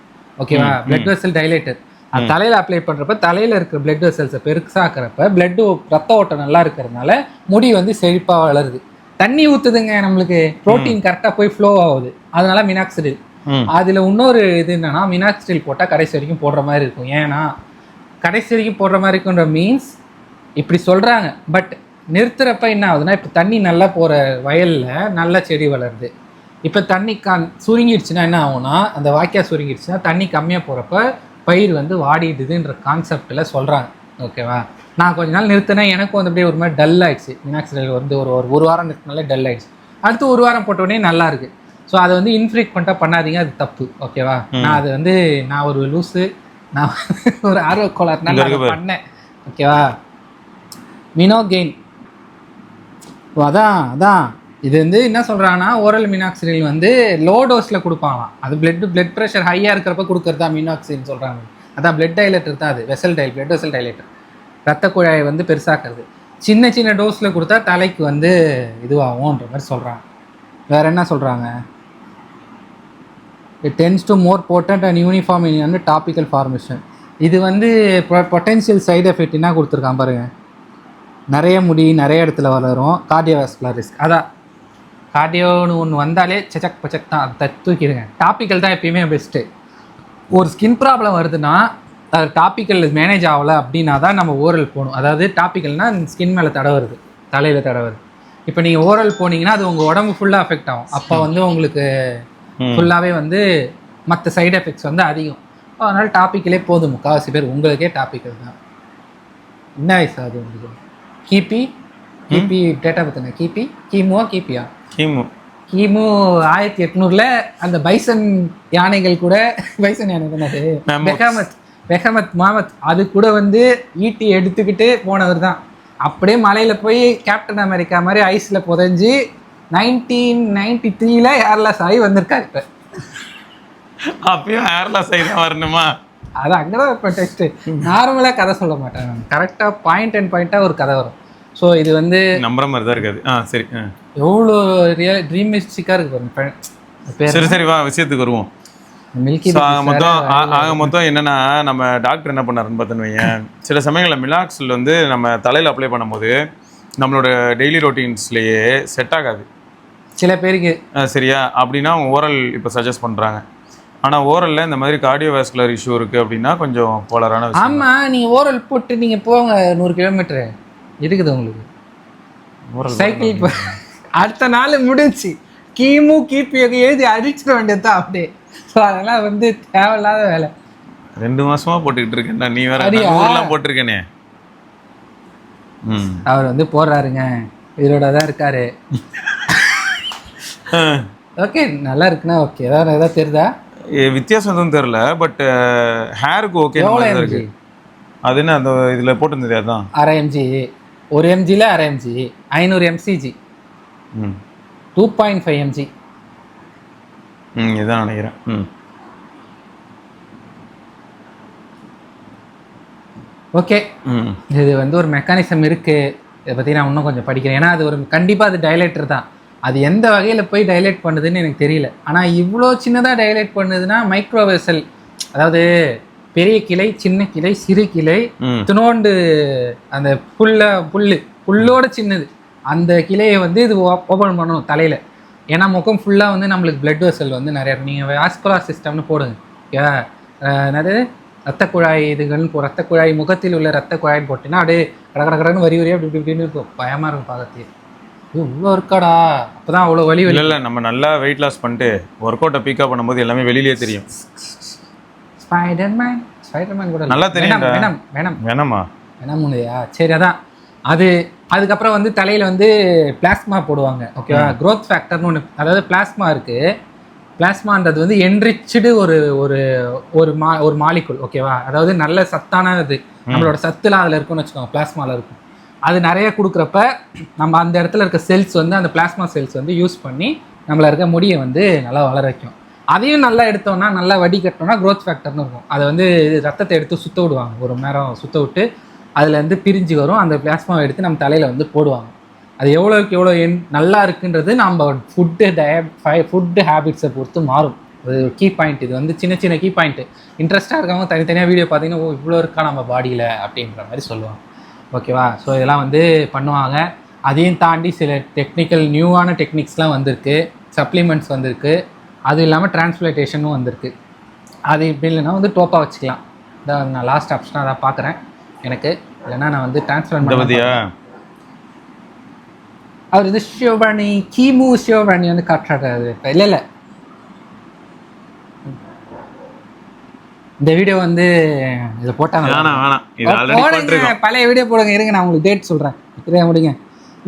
ஓகேவா? Blood vessel dilator. அது தலையில் அப்ளை பண்ணுறப்ப தலையில் இருக்கிற பிளட் வெசல்ஸை பெருசாக்கிறப்ப பிளட்டு ரத்த ஓட்டம் நல்லா இருக்கிறதுனால முடி வந்து செழிப்பாக வளருது. தண்ணி ஊற்றுதுங்க நம்மளுக்கு, ப்ரோட்டீன் கரெக்டாக போய் ஃப்ளோ ஆகுது, அதனால மினாக்சிடில். அதில் இன்னொரு இது என்னன்னா, மினாக்சிடில் போட்டால் கடைசி வரைக்கும் போடுற மாதிரி இருக்கும். ஏன்னா கடைசி வரைக்கும் போடுற மாதிரி இருக்குன்ற மீன்ஸ் இப்படி சொல்கிறாங்க, பட் நிறுத்துறப்ப என்ன ஆகுதுன்னா, இப்போ தண்ணி நல்லா போகிற வயலில் நல்லா செடி வளருது. இப்போ தண்ணி சுருங்கிடுச்சுன்னா என்ன ஆகும்னா, அந்த வாய்க்கால் சுருங்கிடுச்சுன்னா தண்ணி கம்மியாக போகிறப்ப பயிர் வந்து வாடிடுதுன்ற கான்செப்டில் சொல்கிறாங்க, ஓகேவா? நான் கொஞ்ச நாள் நிறுத்தினேன், எனக்கும் வந்து அப்படியே ஒரு மாதிரி டல் ஆகிடுச்சு. மினாக்சிடில் வந்து ஒரு வாரம் நிறுத்தினாலே டல் ஆகிடுச்சு. அடுத்து ஒரு வாரம் போட்டோடனே நல்லா இருக்குது. ஸோ அதை வந்து இன்ஃப்ரீக்வெண்ட்டாக பண்ணாதீங்க, அது தப்பு, ஓகேவா? நான் அது வந்து நான் ஒரு லூஸு, நான் ஒரு ஆர்வக்கோளாறுனால நான் பண்ணேன், ஓகேவா? மினோகெயின் அதான் இது வந்து என்ன சொல்கிறாங்கன்னா, ஓரல் மினாக்சிடில் வந்து லோ டோஸில் கொடுப்பாங்களாம். அது பிளட் ப்ரெஷர் ஹையாக இருக்கிறப்ப கொடுக்குறது தான் மினாக்சிடில்னு சொல்கிறாங்க. அதான் பிளட் டைலேட்டர் தான், அது பிளட் வெசல் டைலேட்டர், ரத்த குழாயை வந்து பெருசாக்குறது. சின்ன டோஸில் கொடுத்தா தலைக்கு வந்து இதுவாகும்ன்ற மாதிரி சொல்கிறாங்க. வேறு என்ன சொல்கிறாங்க, it tends to more potent and uniform in வந்து டாபிக்கல் ஃபார்மேஷன். இது வந்து பொட்டென்ஷியல் சைடு எஃபெக்ட் என்ன கொடுத்துருக்கான் பாருங்கள், நிறைய முடி நிறைய இடத்துல வளரும், கார்டியோவாஸ்குலர் ரிஸ்க். அதான் கார்டியோன்னு ஒன்று வந்தாலே செச்சக் பச்சக் தான், அதை தூக்கிடுங்க. டாப்பிக்கல் தான் எப்பயுமே பெஸ்ட்டு. ஒரு ஸ்கின் ப்ராப்ளம் வருதுன்னா அது டாப்பிக்கல் மேனேஜ் ஆகலை அப்படின்னா தான் நம்ம ஓரல் போகணும். அதாவது டாப்பிக்கல்னால் ஸ்கின் மேலே தடவுறது, தலையில் தடவுறது. இப்போ நீங்கள் ஓரல் போனீங்கன்னா அது உங்கள் உடம்பு ஃபுல்லாக அஃபெக்ட் ஆகும். அப்போ வந்து உங்களுக்கு ஃபுல்லாகவே வந்து மற்ற சைடு எஃபெக்ட்ஸ் வந்து அதிகம். அதனால் டாப்பிக்கலே போதும். முக்கால்வாசி பேர் உங்களுக்கே டாப்பிக்கல் தான். என்ன வயசு அது உங்களுக்கு? கிபி டேட்டா பார்த்துங்க. கிமுவா கிமு 1800 அந்த பைசன் யானைகள் கூட, பைசன் யானை தானே அது, பெஹமத் முகமத் அது கூட வந்து ஈட்டி எடுத்துக்கிட்டு போனவர் தான். அப்படியே மலையில் போய் கேப்டன் அமெரிக்கா மாதிரி ஐஸில் புதைஞ்சி 1993 ஏர்லாஸ் ஆகி வந்திருக்காரு. இப்போ அப்பயும் ஏர்லாஸ் ஆகி தான் வரணுமா? அது அங்கதான் இப்போ டெஸ்ட்டு. நார்மலாக கதை சொல்ல மாட்டேன் நான், கரெக்டாக பாயிண்டாக ஒரு கதை வரும். ஸோ இது வந்து நம்புற மாதிரி தான் இருக்காது. சரி, எவ்வளோ ட்ரீமிஸ்டிக்காக இருக்கு பாருங்க. சரி வா விஷயத்துக்கு வருவோம். மில்கி மொத்தம் என்னன்னா, நம்ம டாக்டர் என்ன பண்ணாருன்னு பார்த்தோன்னு, சில சமயங்களில் மிலாக்ஸில் வந்து நம்ம தலையில் அப்ளை பண்ணும்போது நம்மளோட டெய்லி ரொட்டீன்ஸ்லேயே செட் ஆகாது சில பேருக்கு. சரியா? அப்படின்னா அவங்க ஓரல் இப்போ சஜஸ்ட் பண்ணுறாங்க. ஆனால் ஓரலில் இந்த மாதிரி கார்டியோவாஸ்குலர் இஷ்யூ இருக்குது அப்படின்னா கொஞ்சம் போலரான விஷயம். ஆமாம், நீங்கள் ஓரல் போட்டு நீங்கள் போங்க 100 கிலோமீட்டரு இருக்குது உங்களுக்கு. ஓரல் சைக்கிள் அடுத்த நாள் முடிச்சு கிபி எழுதி அடிச்சிட வேண்டியது தான் அப்படியே. ஸோ அதெல்லாம் வந்து தேவையில்லாத வேலை. 2 மாசமா போட்டுக்கிட்டு இருக்கேன்டா, நீ வேற ஊர்லாம் போட்டிருக்கேனே. அவர் வந்து போடுறாருங்க, இதோட தான் இருக்காரு. ஓகே, நல்லா இருக்குண்ணா. ஓகே, ஏதாவது தெரியுதா? வித்தியாசம் எதுவும் தெரியல, பட் ஹேருக்கு ஓகே இருக்கு. அது என்ன அந்த இதில் போட்டிருந்தது? அதுதான் 1/2 mg, 1 mgல 1/2 mg, 500 mcg, 2.5 mg. இதான் நினைக்கிறேன். ஓகே, இது வந்து ஒரு மெக்கானிசம் இருக்குது. இதை பற்றி நான் இன்னும் கொஞ்சம் படிக்கிறேன். ஏன்னா அது ஒரு கண்டிப்பாக அது டைலேட்டர் தான். அது எந்த வகையில் போய் டைலேட் பண்ணுதுன்னு எனக்கு தெரியல. ஆனால் இவ்வளோ சின்னதாக டைலேட் பண்ணுதுன்னா மைக்ரோவெசல், அதாவது பெரிய கிளை, சின்ன கிளை, சிறு கிளை, துணோண்டு அந்த புல்லோட சின்னது அந்த கிளையை வந்து இது ஓப்பன் பண்ணணும் தலையில். ஏன்னா முகம் ஃபுல்லாக வந்து நம்மளுக்கு பிளட் வெசல் வந்து நிறையா இருக்கும். நீங்கள் வாஸ்குலர் சிஸ்டம்னு போடுங்க, என்னது ரத்த குழாய் இதுகள்னு ரத்த குழாய், முகத்தில் உள்ள ரத்த குழாய்னு போட்டிங்கன்னா அப்படியே கடன்னு வரி வரியாக இப்படி இப்படின்னு இருக்கும். பயமாக இருக்கும் பார்க்கறதுக்கு. இவ்வளோ இருக்காடா, அப்போ தான் அவ்வளோ வலி. இல்லை நம்ம நல்லா வெயிட் லாஸ் பண்ணிட்டு ஒர்க் அவுட்டை பிக்கப் பண்ணும்போது எல்லாமே வெளியிலே தெரியும். ஸ்பைடர்மேன் கூட நல்லா தெரியும். வேணாமா? வேணாமுனையா? சரி, அதான் அது. அதுக்கப்புறம் வந்து தலையில் வந்து பிளாஸ்மா போடுவாங்க. ஓகேவா? க்ரோத் ஃபேக்டர்னு ஒன்று, அதாவது பிளாஸ்மா இருக்குது. பிளாஸ்மான்றது வந்து என்ரிச்சுடு ஒரு மாலிகுல். ஓகேவா? அதாவது நல்ல சத்தான இது, நம்மளோட சத்துலாம் அதில் இருக்குன்னு வச்சுக்கோங்க, பிளாஸ்மாவில் இருக்கும். அது நிறைய கொடுக்குறப்ப நம்ம அந்த இடத்துல இருக்க செல்ஸ் வந்து அந்த பிளாஸ்மா செல்ஸ் வந்து யூஸ் பண்ணி நம்மள இருக்க முடியை வந்து நல்லா வளர வைக்கும். அதையும் நல்லா எடுத்தோம்னா, நல்லா வடிகட்டோம்னா க்ரோத் ஃபேக்டர்னு இருக்கும். அதை வந்து ரத்தத்தை எடுத்து சுற்ற விடுவாங்க, 1 மணி நேரம் சுற்ற விட்டு அதுலேருந்து பிரிஞ்சு வரும். அந்த பிளாஸ்மாவை எடுத்து நம்ம தலையில் வந்து போடுவாங்க. அது எவ்வளோக்கு எவ்வளோ நல்லா இருக்குன்றது நம்ம ஃபுட்டு ஹேபிட்ஸை பொறுத்து மாறும். அது கீ பாயிண்ட். இது வந்து சின்ன சின்ன கீ பாயிண்ட்டு. இன்ட்ரெஸ்ட்டாக இருக்கவங்க தனித்தனியாக வீடியோ பார்த்தீங்கன்னா, ஓ இவ்வளோ இருக்கா நம்ம பாடியில் அப்படின்ற மாதிரி சொல்லுவாங்க. ஓகேவா? ஸோ இதெல்லாம் வந்து பண்ணுவாங்க. அதையும் தாண்டி சில நியூவான டெக்னிக்ஸ்லாம் வந்திருக்கு, சப்ளிமெண்ட்ஸ் வந்திருக்கு. அது இல்லாமல் டிரான்ஸ்பிளேஷனும் வந்திருக்கு. அது இப்படி இல்லைன்னா வந்து டோப்பாக வச்சுக்கலாம். இதான் நான் லாஸ்ட் ஆப்ஷனாக தான் பார்க்குறேன். எனக்கு இல்லைன்னா நான் வந்து டிரான்ஸ்பிளான்ட் அவர் இது சிவபாணி சிவபாணி வந்து காட்டுறாரு. இல்லை இந்த வீடியோ வந்து இதை போட்டாங்க. பழைய வீடியோ போடுங்க, இருங்க நான் உங்களுக்கு டேட் சொல்கிறேன். இதே முடிங்க.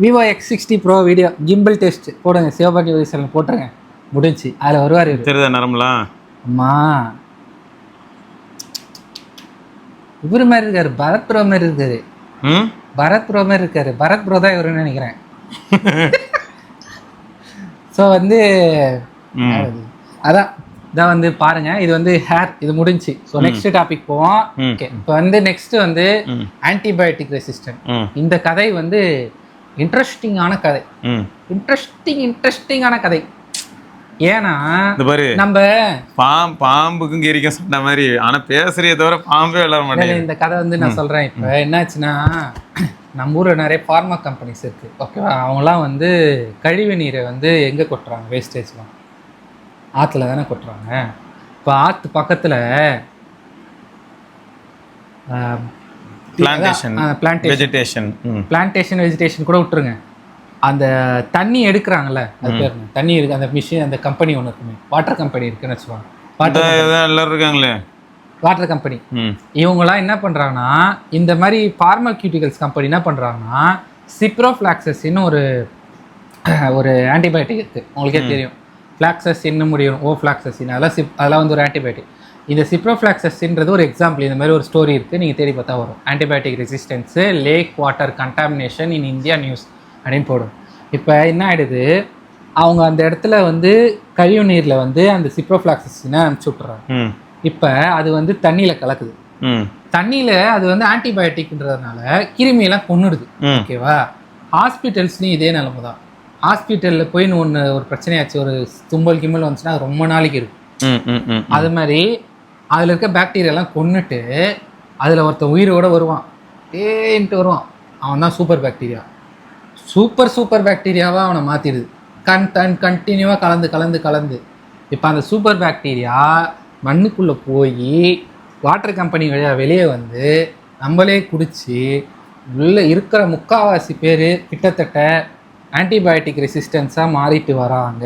Vivo X60 Pro video gimbal test போடுங்க, சிவபாணி வயசில் போட்டுருங்க, முடிஞ்சு. அதில் வருவார். தெரியுதா நரம்பலாம்? அம்மா இவரு மாதிரி இருக்காரு, பரத் ப்ரோ மாதிரி இருக்காரு. பரத் ப்ரோ மாதிரி இருக்காரு. பரத் ப்ரோ தான் இவருன்னு நினைக்கிறேன். ஸோ வந்து அதான் இதான் வந்து பாருங்க. இது வந்து ஹேர், இது முடிஞ்சு. ஸோ நெக்ஸ்ட் டாபிக் போவோம். ஓகே, இப்போ வந்து நெக்ஸ்ட் வந்து ஆன்டிபயோட்டிக் ரெசிஸ்டன்ட். இந்த கதை வந்து இன்ட்ரெஸ்டிங்கான கதை. இன்ட்ரெஸ்டிங்கான கதை. ஏன்னா நம்ம பாம்புக்கும் கீரிக்கும் சொன்ன மாதிரி, ஆனா பேசுறத தவிர பாம்பே விளாட மாட்டேன். இந்த கதை வந்து நான் சொல்றேன். இப்போ என்னாச்சுன்னா, நம்ம ஊரில் நிறைய ஃபார்மா கம்பெனிஸ் இருக்கு. ஓகேவா? அவங்களாம் வந்து கழிவு நீரை வந்து எங்கே கொட்டுறாங்க? வேஸ்டேஜ்லாம் ஆற்றுல தானே கொட்டுறாங்க. இப்போ ஆற்று பக்கத்தில் பிளான்டேஷன் வெஜிடேஷன் கூட விட்டுருங்க. அந்த தண்ணி எடுக்கிறாங்கல்ல, அது பேர் தண்ணி இருக்கு, அந்த மிஷின், அந்த கம்பெனி ஒன்று இருக்குமே, வாட்டர் கம்பெனி இருக்குன்னு வச்சுக்கோங்க. வாட்டர் கம்பெனி இவங்களாம் என்ன பண்ணுறாங்கன்னா, இந்த மாதிரி ஃபார்மாக்யூட்டிகல்ஸ் கம்பெனி என்ன பண்ணுறாங்கன்னா, சிப்ரோஃப்ளாக்சஸின்னு ஒரு ஆன்டிபயோட்டிக் இருக்குது. உங்களுக்கே தெரியும். ஃப்ளாக்சஸின்னு முடியும், ஃப்ளாக்சஸின், அதெல்லாம் வந்து ஒரு ஆன்டிபயோட்டிக். இந்த சிப்ரோஃப்ளாக்சஸ்ன்றது ஒரு எக்ஸாம்பிள். இந்த மாதிரி ஒரு ஸ்டோரி இருக்குது, நீங்கள் தேடி பார்த்தா வரும். Antibiotic resistance lake water contamination in India news அப்படின்னு போடும். இப்போ என்ன ஆகிடுது, அவங்க அந்த இடத்துல வந்து கழிவு நீரில் வந்து அந்த சிப்ரோஃப்ளாக்சஸ்ன்னு அனுப்பிச்சி விட்றாங்க. இப்போ அது வந்து தண்ணியில் கலக்குது. தண்ணியில் அது வந்து ஆன்டிபயோட்டிக்ன்றதுனால கிருமியெல்லாம் கொன்னுடுது. ஓகேவா? ஹாஸ்பிட்டல்ஸ்லையும் இதே நிலமை தான். ஹாஸ்பிட்டலில் போய் ஒரு பிரச்சனையாச்சு, ஒரு தும்பல் கிம்பல் வந்துச்சுன்னா அது ரொம்ப நாளைக்கு இருக்கும். அது மாதிரி அதில் இருக்க பாக்டீரியாலாம் கொன்னுட்டு அதில் ஒருத்தன் உயிரோட வருவான், ஏன்ட்டு வருவான். அவன் தான் சூப்பர் பாக்டீரியா. சூப்பர் பாக்டீரியாவாக அவனை மாற்றிடுது. கண்டினியூவாக கலந்து இப்போ அந்த சூப்பர் பாக்டீரியா மண்ணுக்குள்ளே போய் வாட்டர் கம்பெனி வழியாக வெளியே வந்து நம்மளே குடித்து உள்ள இருக்கிற முக்கால்வாசி பேர் கிட்டத்தட்ட ஆன்டிபயோட்டிக் ரெசிஸ்டன்ஸாக மாறிட்டு வராங்க.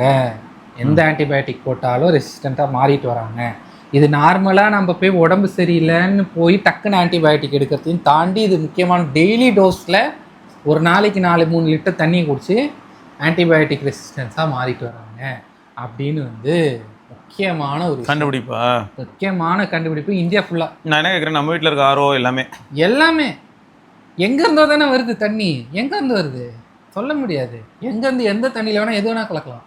எந்த ஆன்டிபயோட்டிக் போட்டாலும் ரெசிஸ்டண்ட்டாக மாறிட்டு வராங்க. இது நார்மலாக நம்ம போய் உடம்பு சரியில்லைன்னு போய் டக்குன்னு ஆன்டிபயோட்டிக் எடுக்கிறதையும் தாண்டி இது முக்கியமான டெய்லி டோஸில் ஒரு நாளைக்கு 4-3 லிட்டர் தண்ணி குடிச்சு ஆன்டிபயோட்டிக் ரெசிஸ்டன்ஸாக மாறிட்டு வராங்க அப்படின்னு வந்து முக்கியமான ஒரு கண்டுபிடிப்பா. முக்கியமான கண்டுபிடிப்பு இந்தியா ஃபுல்லாக. நான் என்ன கேட்குறேன், நம்ம வீட்டில் இருக்க ஆரோ எல்லாமே எங்கேருந்தோ தானே வருது தண்ணி. எங்கேருந்து வருது சொல்ல முடியாது. எங்கேருந்து எந்த தண்ணியில் வேணால் எது வேணால் கலக்கலாம்.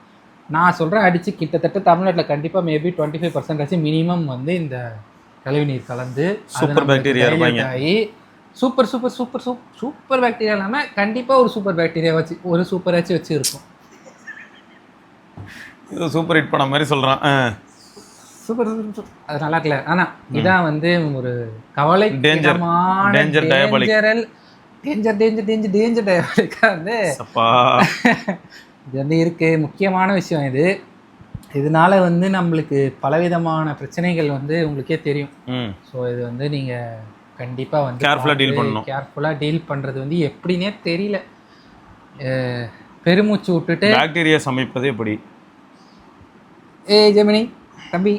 நான் சொல்கிறேன், அடித்து கிட்டத்தட்ட தமிழ்நாட்டில் கண்டிப்பாக மேபி 25% மினிமம் வந்து இந்த கழிவு நீர் கலந்து சூப்பர் பாக்டீரியா ஆகி சூப்பர் பாக்டீரியா இல்லாமல் கண்டிப்பாக ஒரு சூப்பர் பாக்டீரியா வச்சு ஒரு சூப்பராச்சும் வச்சு இருக்கும். இது சூப்பர் ஹிட் பண்ண மாதிரி சொல்கிறான். சூப்பர் அது நல்லா இருக்கல. ஆனால் இதான் வந்து ஒரு கவலை டேஞ்சர் டயபாலிக்காக வந்து இது வந்து இருக்குது. முக்கியமான விஷயம் இது. இதனால வந்து நம்மளுக்கு பலவிதமான பிரச்சனைகள் வந்து உங்களுக்கே தெரியும். ஸோ இது வந்து நீங்கள் கண்டிப்பாக வந்து கேர்ஃபுல்லாக டீல் பண்ணுறது வந்து எப்படின்னே தெரியல. பெருமூச்சு விட்டுட்டு பாக்டீரியா சமைப்பது எப்படி? ஜெமினி தம்பி,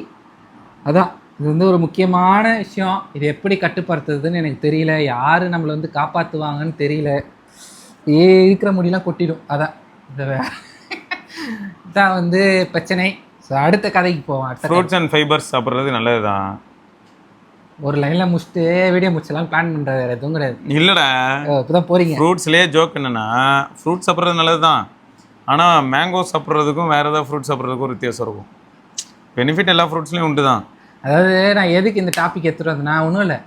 அதான் இது வந்து ஒரு முக்கியமான விஷயம். இது எப்படி கட்டுப்படுத்துறதுன்னு எனக்கு தெரியல. யார் நம்மளை வந்து காப்பாற்றுவாங்கன்னு தெரியல. இருக்கிற முடியெல்லாம் கொட்டிடும். அதான் இதான் வந்து பிரச்சனை. ஸோ அடுத்த கதைக்கு போவோம். ஃப்ரூட்ஸ் அண்ட் ஃபைபர்ஸ் சாப்பிட்றது நல்லது தான். ஒரு லைனில் முடிச்சுட்டு வீடியோ முடிச்சலாம் பிளான் பண்ணுறது வேறு எதுவும் கிடையாது. இல்லைடா, இப்போ தான் போகிறீங்க. ஃப்ரூட்ஸ்லேயே ஜோக் என்னென்னா, ஃப்ரூட்ஸ் சாப்பிட்றது நல்லது தான். ஆனால் மேங்கோ சாப்பிட்றதுக்கும் வேறு ஏதாவது ஃப்ரூட்ஸ் சாப்பிட்றதுக்கும் ஒரு வித்தியாசம் இருக்கும். பெனிஃபிட் எல்லா ஃப்ரூட்ஸ்லேயும் உண்டு தான். அதாவது நான் எதுக்கு இந்த டாபிக் எடுத்துகிட்டு வந்தேன்னா, ஒன்றும் இல்லை,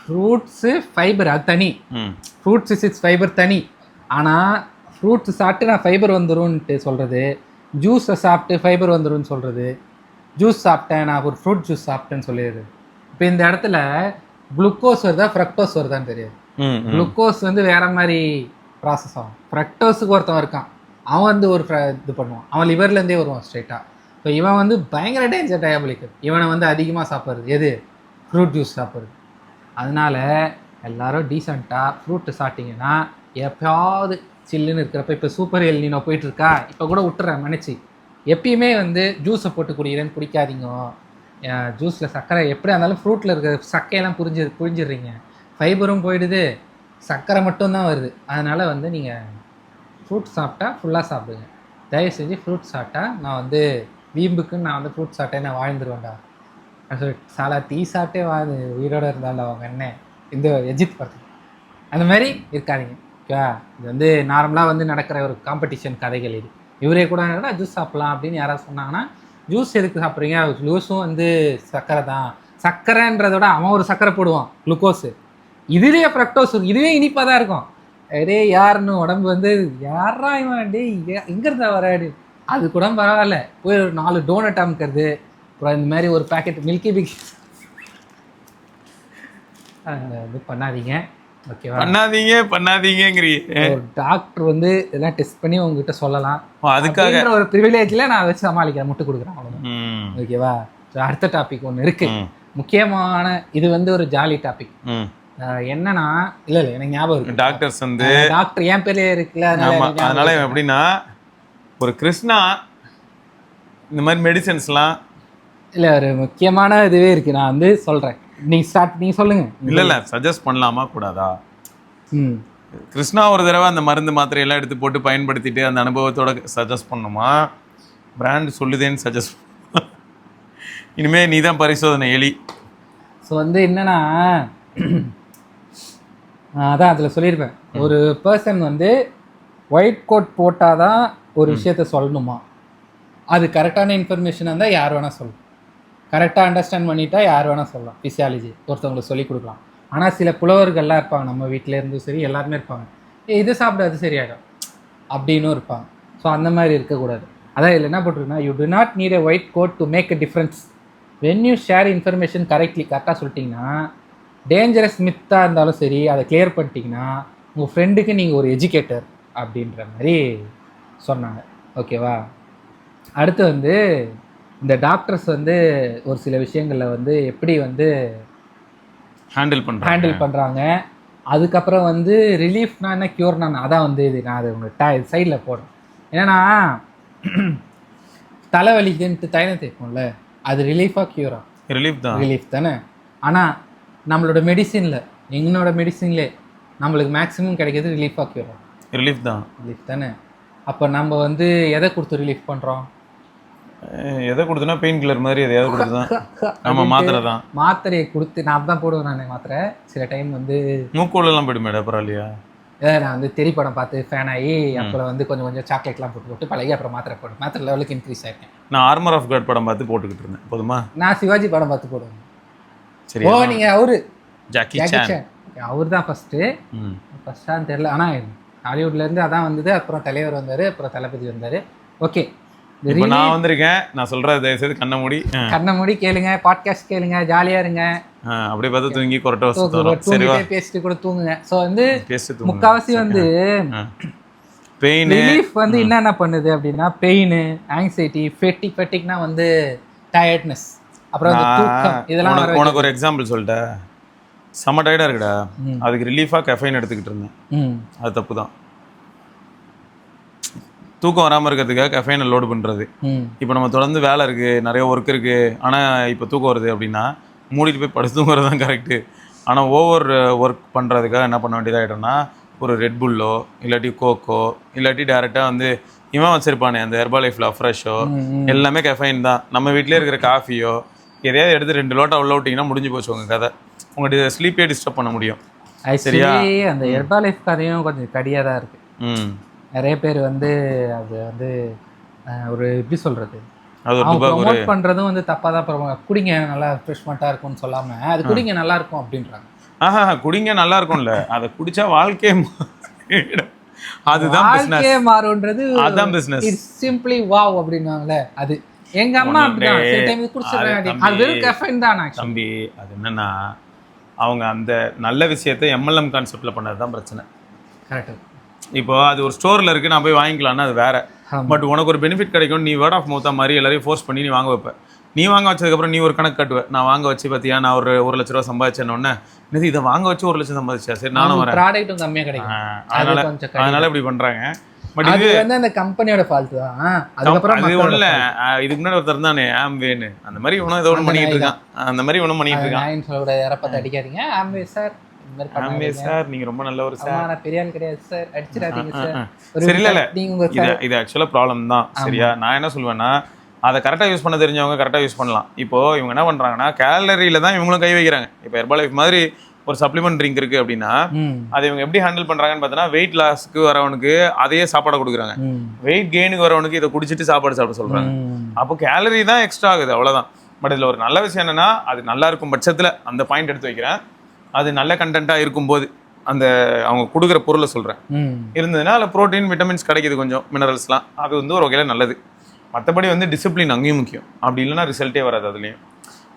ஃப்ரூட்ஸு ஃபைபர் அது தனி, ஃப்ரூட்ஸு ஃபைபர் தனி. ஆனால் ஃப்ரூட்ஸ் சாப்பிட்டு நான் ஃபைபர் வந்துடும்ன்ட்டு சொல்கிறது, ஜூஸை சாப்பிட்டு ஃபைபர் வந்துடும்னு சொல்கிறது, ஜூஸ் சாப்பிட்டேன் நான் ஒரு ஃப்ரூட் ஜூஸ் சாப்பிட்டேன்னு சொல்லிடுது. இப்போ இந்த இடத்துல குளுக்கோஸ் வருதா ஃப்ரக்டோஸ் வருதான்னு தெரியாது. குளுக்கோஸ் வந்து வேற மாதிரி ப்ராசஸ் ஆகும். ஃப்ரக்டோஸுக்கு ஒருத்தன் இருக்கான், அவன் வந்து ஒரு இது பண்ணுவான், அவன் லிவர்லேருந்தே வருவான் ஸ்ட்ரைட்டாக. ஸோ இவன் வந்து பயங்கர டேஞ்சர் டயபாலிக். இவனை வந்து அதிகமாக சாப்பிட்றது எது? ஃப்ரூட் ஜூஸ் சாப்பிட்றது. அதனால எல்லோரும் டீசெண்டாக ஃப்ரூட்டு சாப்பிட்டிங்கன்னா எப்போயாவது சில்லுன்னு இருக்கிறப்ப, இப்போ சூப்பர் எல்னினோ போயிட்டுருக்கா, இப்போ கூட விட்டுறேன் மன்னிச்சு, எப்பயுமே வந்து ஜூஸை போட்டு குடிக்கிறேன்னு குடிக்காதீங்க. ஜூஸில் சர்க்கரை எப்படியா இருந்தாலும் ஃப்ரூட்டில் இருக்கிற சக்கையெல்லாம் புரிஞ்சிடுறீங்க, ஃபைபரும் போயிடுது, சர்க்கரை மட்டும்தான் வருது. அதனால் வந்து நீங்கள் ஃப்ரூட் சாப்பிட்டா ஃபுல்லாக சாப்பிடுங்க. தயவு செஞ்சு ஃப்ரூட் சாப்பிட்டா, நான் வந்து வீம்புக்குன்னு நான் வந்து ஃப்ரூட் சாப்பிட்டேன் நான் வாழ்ந்துருவேன்டா சாலா டீ சாப்பிட்டே வாழ்ந்து உயிரோடு இருந்தாலும் அவங்க என்ன இந்த எஜித் படத்துக்கு அந்த மாதிரி இருக்காதிங்க. ஓகேவா? இது வந்து நார்மலாக வந்து நடக்கிற ஒரு காம்படிஷன் கதைகள். இது இவரே கூட ஜூஸ் சாப்பிட்லாம் அப்படின்னு யாராவது சொன்னாங்கன்னா, ஜூஸ் எதுக்கு சாப்பிட்றீங்க? ஜூஸும் வந்து சர்க்கரை தான். சர்க்கரைன்றதோட அவன் ஒரு சர்க்கரை போடுவான் குளுக்கோஸு, இதுலேயே ஃப்ரக்டோஸ், இதுவே இனிப்பாக தான் இருக்கும். டே யாருன்னு உடம்பு வந்து யாரா இவன் டே எங்கேருந்தா வராடி, அது கூட பரவாயில்ல, போய் ஒரு 4 டோனட் அமுக்கிறது, அப்புறம் இந்த மாதிரி ஒரு பேக்கெட் மில்கி பிக் இது பண்ணாதீங்க. ஓகேவா? பண்ணாதீங்கிறீ. டாக்டர் வந்து இதெல்லாம் டெஸ்ட் பண்ணி உங்ககிட்ட சொல்லலாம், அதுக்காக ஒரு ப்ரிவிலேஜில் நான் வச்சு சமாளிக்கிறேன், முட்டு கொடுக்குறேன், அவ்வளோதான். ஓகேவா? அடுத்த டாபிக் ஒன்று இருக்கு முக்கியமான. இது வந்து ஒரு ஜாலி டாபிக். என்னன்னா, இல்லை எனக்கு ஞாபகம் இருக்கு, டாக்டர்ஸ் வந்து டாக்டர் என் பேர்லேயே இருக்குல்ல, அதனால எப்படின்னா, ஒரு கிருஷ்ணா இந்த மாதிரி மெடிசன்ஸ்லாம் இல்லை ஒரு முக்கியமான இதுவே இருக்குது. நான் வந்து சொல்கிறேன், நீங்கள் சொல்லுங்கள். இல்லை சஜஸ்ட் பண்ணலாமா கூடாதா? கிருஷ்ணா ஒரு தடவை அந்த மருந்து மாத்திரையெல்லாம் எடுத்து போட்டு பயன்படுத்திட்டு அந்த அனுபவத்தோட சஜஸ்ட் பண்ணுமா, பிராண்ட் சொல்லுதேன்னு சஜஸ்ட் இனிமே நீ தான் பரிசோதனை எலி. ஸோ வந்து என்னன்னா அதான் அதில் சொல்லியிருப்பேன், ஒரு பர்சன் வந்து ஒயிட் கோட் போட்டால் தான் ஒரு விஷயத்த சொல்லணுமா, அது கரெக்டான இன்ஃபர்மேஷனாக இருந்தால் யார் வேணால் சொல்லலாம், கரெக்டாக அண்டர்ஸ்டாண்ட் பண்ணிட்டா யார் வேணால் சொல்லலாம், ஃபிசியாலஜி ஒருத்தவங்களுக்கு சொல்லிக் கொடுக்கலாம். ஆனால் சில புலவர்கள்லாம் இருப்பாங்க, நம்ம வீட்டில் இருந்தும் சரி எல்லாருமே இருப்பாங்க, இது சாப்பிட அது சரியாயிடும் அப்படின்னும் இருப்பாங்க. ஸோ அந்த மாதிரி இருக்கக்கூடாது. அதான் இதில் என்ன போட்டிருக்குன்னா, you do not need a white coat to make a difference when you share information correctly. கரெக்டாக சொல்லிட்டிங்கன்னா, டேஞ்சரஸ் மித்தாக இருந்தாலும் சரி அதை கிளியர் பண்ணிட்டீங்கன்னா உங்கள் ஃப்ரெண்டுக்கு நீங்கள் ஒரு எஜுகேட்டர் அப்படின்ற மாதிரி சொன்னாங்க. ஓகேவா? அடுத்து வந்து இந்த டாக்டர்ஸ் வந்து ஒரு சில விஷயங்களில் வந்து எப்படி வந்து ஹேண்டில் பண்ணுறாங்க. அதுக்கப்புறம் வந்து ரிலீஃப்னா என்ன, க்யூர்னா அதான் வந்து இது நான் அது உங்களுக்கு சைடில் போடுறேன். ஏன்னா தலைவலிக்குன்ட்டு தைலம் தேய்ப்போம்ல, அது ரிலீஃபாக க்யூரா? ரிலீஃப் தானே. ஆனால் நம்மளோட மெடிசினில், எங்களோட மெடிசின்லே நம்மளுக்கு மேக்ஸிமம் கிடைக்கிறது ரிலீஃபாக க்யூரா? ரிலீஃப் தானே. அப்போ நம்ம வந்து எதை கொடுத்து ரிலீஃப் பண்ணுறோம்? எதை கொடுத்தனா பெயின் கில்லர் மாதிரி எதையாவது கொடுத்து தான். நம்ம மாத்திரை தான், மாத்திரையை கொடுத்து நான் தான் போடுவேன். நான் மாத்திரை சில டைம் வந்து மூக்கோலெல்லாம் போயிடுமே, பரவாயில்லையா? நான் வந்து தெரி படம் பார்த்து ஃபேன் ஆகி அப்புறம் வந்து கொஞ்சம் கொஞ்சம் சாக்லேட்லாம் போட்டு பழகி அப்புறம் மாத்திரை லெவலுக்கு இன்க்ரீஸ் ஆகிருக்கேன். நான் ஆர்மர் ஆஃப் காட் படம் பார்த்து போட்டுக்கிட்டு இருந்தேன். போதுமா? நான் சிவாஜி படம் பார்த்து போடுவேன். சரி. ஓ நீங்கள் அவரு ஜாக்கி சான், அவர் தான் ஃபஸ்ட்டான்னு தெரியல. ஆனால் ஹாலிவுட்லேருந்து அதான் வந்தது. அப்புறம் தலைவர் வந்தார், அப்புறம் தளபதி வந்தார். ஓகே, நான் வந்திருக்கேன். நான் சொல்கிறேன், தயவுசெய்து கண்ணை மூடி கேளுங்க, பாட்காஸ்ட் கேளுங்க, ஜாலியாக இருங்க. அப்படியே பார்த்து தூங்கி கொரட்டை பேசிட்டு கூட தூங்குங்க. ஸோ வந்து முக்கால்வாசி வந்து பெயின் ரிலீஃப் வந்து என்னென்ன பண்ணுது அப்படின்னா, பெயின், ஆங்ஸைட்டி, ஃபெட்டிக்னா வந்து டயர்ட்னஸ், அப்புறம் தூக்கம், இதெல்லாம். உனக்கு ஒரு எக்ஸாம்பிள் சொல்லிட்டேன். செம்ம டயர்டாக இருக்குடா, அதுக்கு ரிலீஃபாக கெஃபைன் எடுத்துக்கிட்டு இருந்தேன். அது தப்பு தான். தூக்கம் வராமல் இருக்கிறதுக்காக கெஃபைனை லோடு பண்ணுறது. இப்போ நம்ம தொடர்ந்து வேலை இருக்குது, நிறைய ஒர்க் இருக்குது, ஆனால் இப்போ தூக்கம் வருது அப்படின்னா மூடிட்டு போய் படுத்து தூங்குறது தான் கரெக்டு. ஆனால் ஓவர் ஒர்க் பண்ணுறதுக்காக என்ன பண்ண வேண்டியதாகிட்டோம்னா, ஒரு ரெட் புல்லோ இல்லாட்டி கோக்கோ இல்லாட்டி டேரெக்டாக வந்து இவன் வச்சுருப்பானே அந்த ஹெர்பல் லைஃப்பில் ஃப்ரெஷ்ஷோ எல்லாமே கெஃபைன் தான். நம்ம வீட்டிலே இருக்கிற காஃபியோ எதையாவது எடுத்து 2 லோட்டா உள்ள விட்டிங்கன்னா முடிஞ்சு போச்சு உங்கள் கதை. உங்களுடைய ஸ்லீப்பே டிஸ்டர்ப் பண்ண முடியும். சரியா? அந்த ஹெர்பல் லைஃப் கதையும் கொஞ்சம் கடியாக தான் இருக்குது. நிறைய பேர் வந்து அது வந்து ஒரு எப்படி சொல்கிறது, ப்ரொமோட் பண்ணுறதும் வந்து தப்பாக தான் ப்ரொமோட். குடிங்க நல்லா ஃப்ரெஷ்மெண்ட்டாக இருக்கும்னு சொல்லாமல் அது குடிங்க நல்லா இருக்கும் அப்படின்றாங்க. குடிங்க நல்லா இருக்கும்ல, அதை குடிச்சா வாழ்க்கையே அதுதான் வாழ்க்கையே மாறும்ன்றது, அதான் பிஸ்னஸ். இட்ஸ் சிம்பிளி வாவ் அப்படின்வாங்களே, அது எங்க அம்மா அப்படிதான் சில டைம் குடிச்சிடுறாங்க. அது வெறும் கெஃபைன் தான் தம்பி. அது என்னன்னா, அவங்க அந்த நல்ல விஷயத்தை MLM கான்செப்டில் பண்ணது தான் பிரச்சனை. கரெக்ட். இப்போ அது ஒரு ஸ்டோரில் இருக்குது, நான் போய் வாங்கிக்கலான்னா அது வேறு. பட் உனக்கு ஒரு பெனிஃபிட் கிடைக்கும், நீ வேர்ட் ஆஃப் மவுத்தாக மாதிரி எல்லாரையும் ஃபோர்ஸ் பண்ணி நீ வாங்க வைப்ப. நீ வாங்க வச்சதுக்கப்புறம் நீ ஒரு கணக்கு கட்டுவேன், நான் வாங்க வச்சு பார்த்தியா நான் ஒரு 1 லட்ச ரூபா சம்பாதிச்சேன்னொன்னே, இது இதை வாங்க வச்சு 1 லட்சம் சம்பாதிச்சா, சரி நானும் வரேன். ப்ராடக்ட்டும் கம்மியாக கிடைக்கும், அதனால இப்படி பண்ணுறாங்க. பட் இது வந்து அந்த கம்பெனியோட ஃபால்ட் தான். அதுக்கப்புறம் அது ஒன்றும் இல்லை, இதுக்கு முன்னாடி ஒருத்தர் தானே ஆம்வேன்னு, அந்த மாதிரி ஒன்றும் ஏதோ ஒன்று பண்ணிட்டு இருக்கான், அந்த மாதிரி ஒன்றும் பண்ணிட்டு இருக்கான். இறப்பத்தை அடிக்காதீங்க ஆம்வே சார், சார் நீங்க ரொம்ப நல்லவர் சார், பெரிய ஆள் கிடையாது சார், அடிச்சிடாதீங்க சார். சரி இல்ல இது ஆக்சுவலா ப்ராப்ளம் தான். சரியா? நான் என்ன சொல்லுவேன்னா, அதை கரெக்டாக யூஸ் பண்ண தெரிஞ்சவங்க கரெக்டாக யூஸ் பண்ணலாம். இப்போ இவங்க என்ன பண்றாங்கன்னா, கேலரியில தான் இவங்களும் கை வைக்கிறாங்க. இப்போ ஹெர்பல் லைஃப் மாதிரி ஒரு சப்ளிமெண்ட் ட்ரிங்க் இருக்கு அப்படின்னா, அதை இவங்க எப்படி ஹேண்டில் பண்றாங்கன்னு பார்த்தோன்னா, வெயிட் லாஸ்க்கு வரவனுக்கு அதையே சாப்பாடை கொடுக்குறாங்க, வெயிட் கெயினுக்கு வரவனுக்கு இதை குடிச்சிட்டு சாப்பாடு சாப்பிட சொல்றாங்க. அப்போ கேலரி தான் எக்ஸ்ட்ரா ஆகுது, அவ்வளவுதான். பட் இதுல ஒரு நல்ல விஷயம் என்னன்னா, அது நல்லா இருக்கும் பட்சத்துல அந்த பாயிண்ட் எடுத்து வைக்கிறேன், அது நல்ல கண்டென்ட்டாக இருக்கும்போது அந்த அவங்க கொடுக்குற பொருளை சொல்கிறேன் இருந்ததுன்னா அதில் ப்ரோட்டீன் விட்டமின்ஸ் கிடைக்கிது, கொஞ்சம் மினரல்ஸ்லாம், அது வந்து ஒரு வகையில் நல்லது. மற்றபடி வந்து டிசிப்ளின் அங்கேயும் முக்கியம். அப்படி இல்லைன்னா ரிசல்ட்டே வராது. அதுலேயும்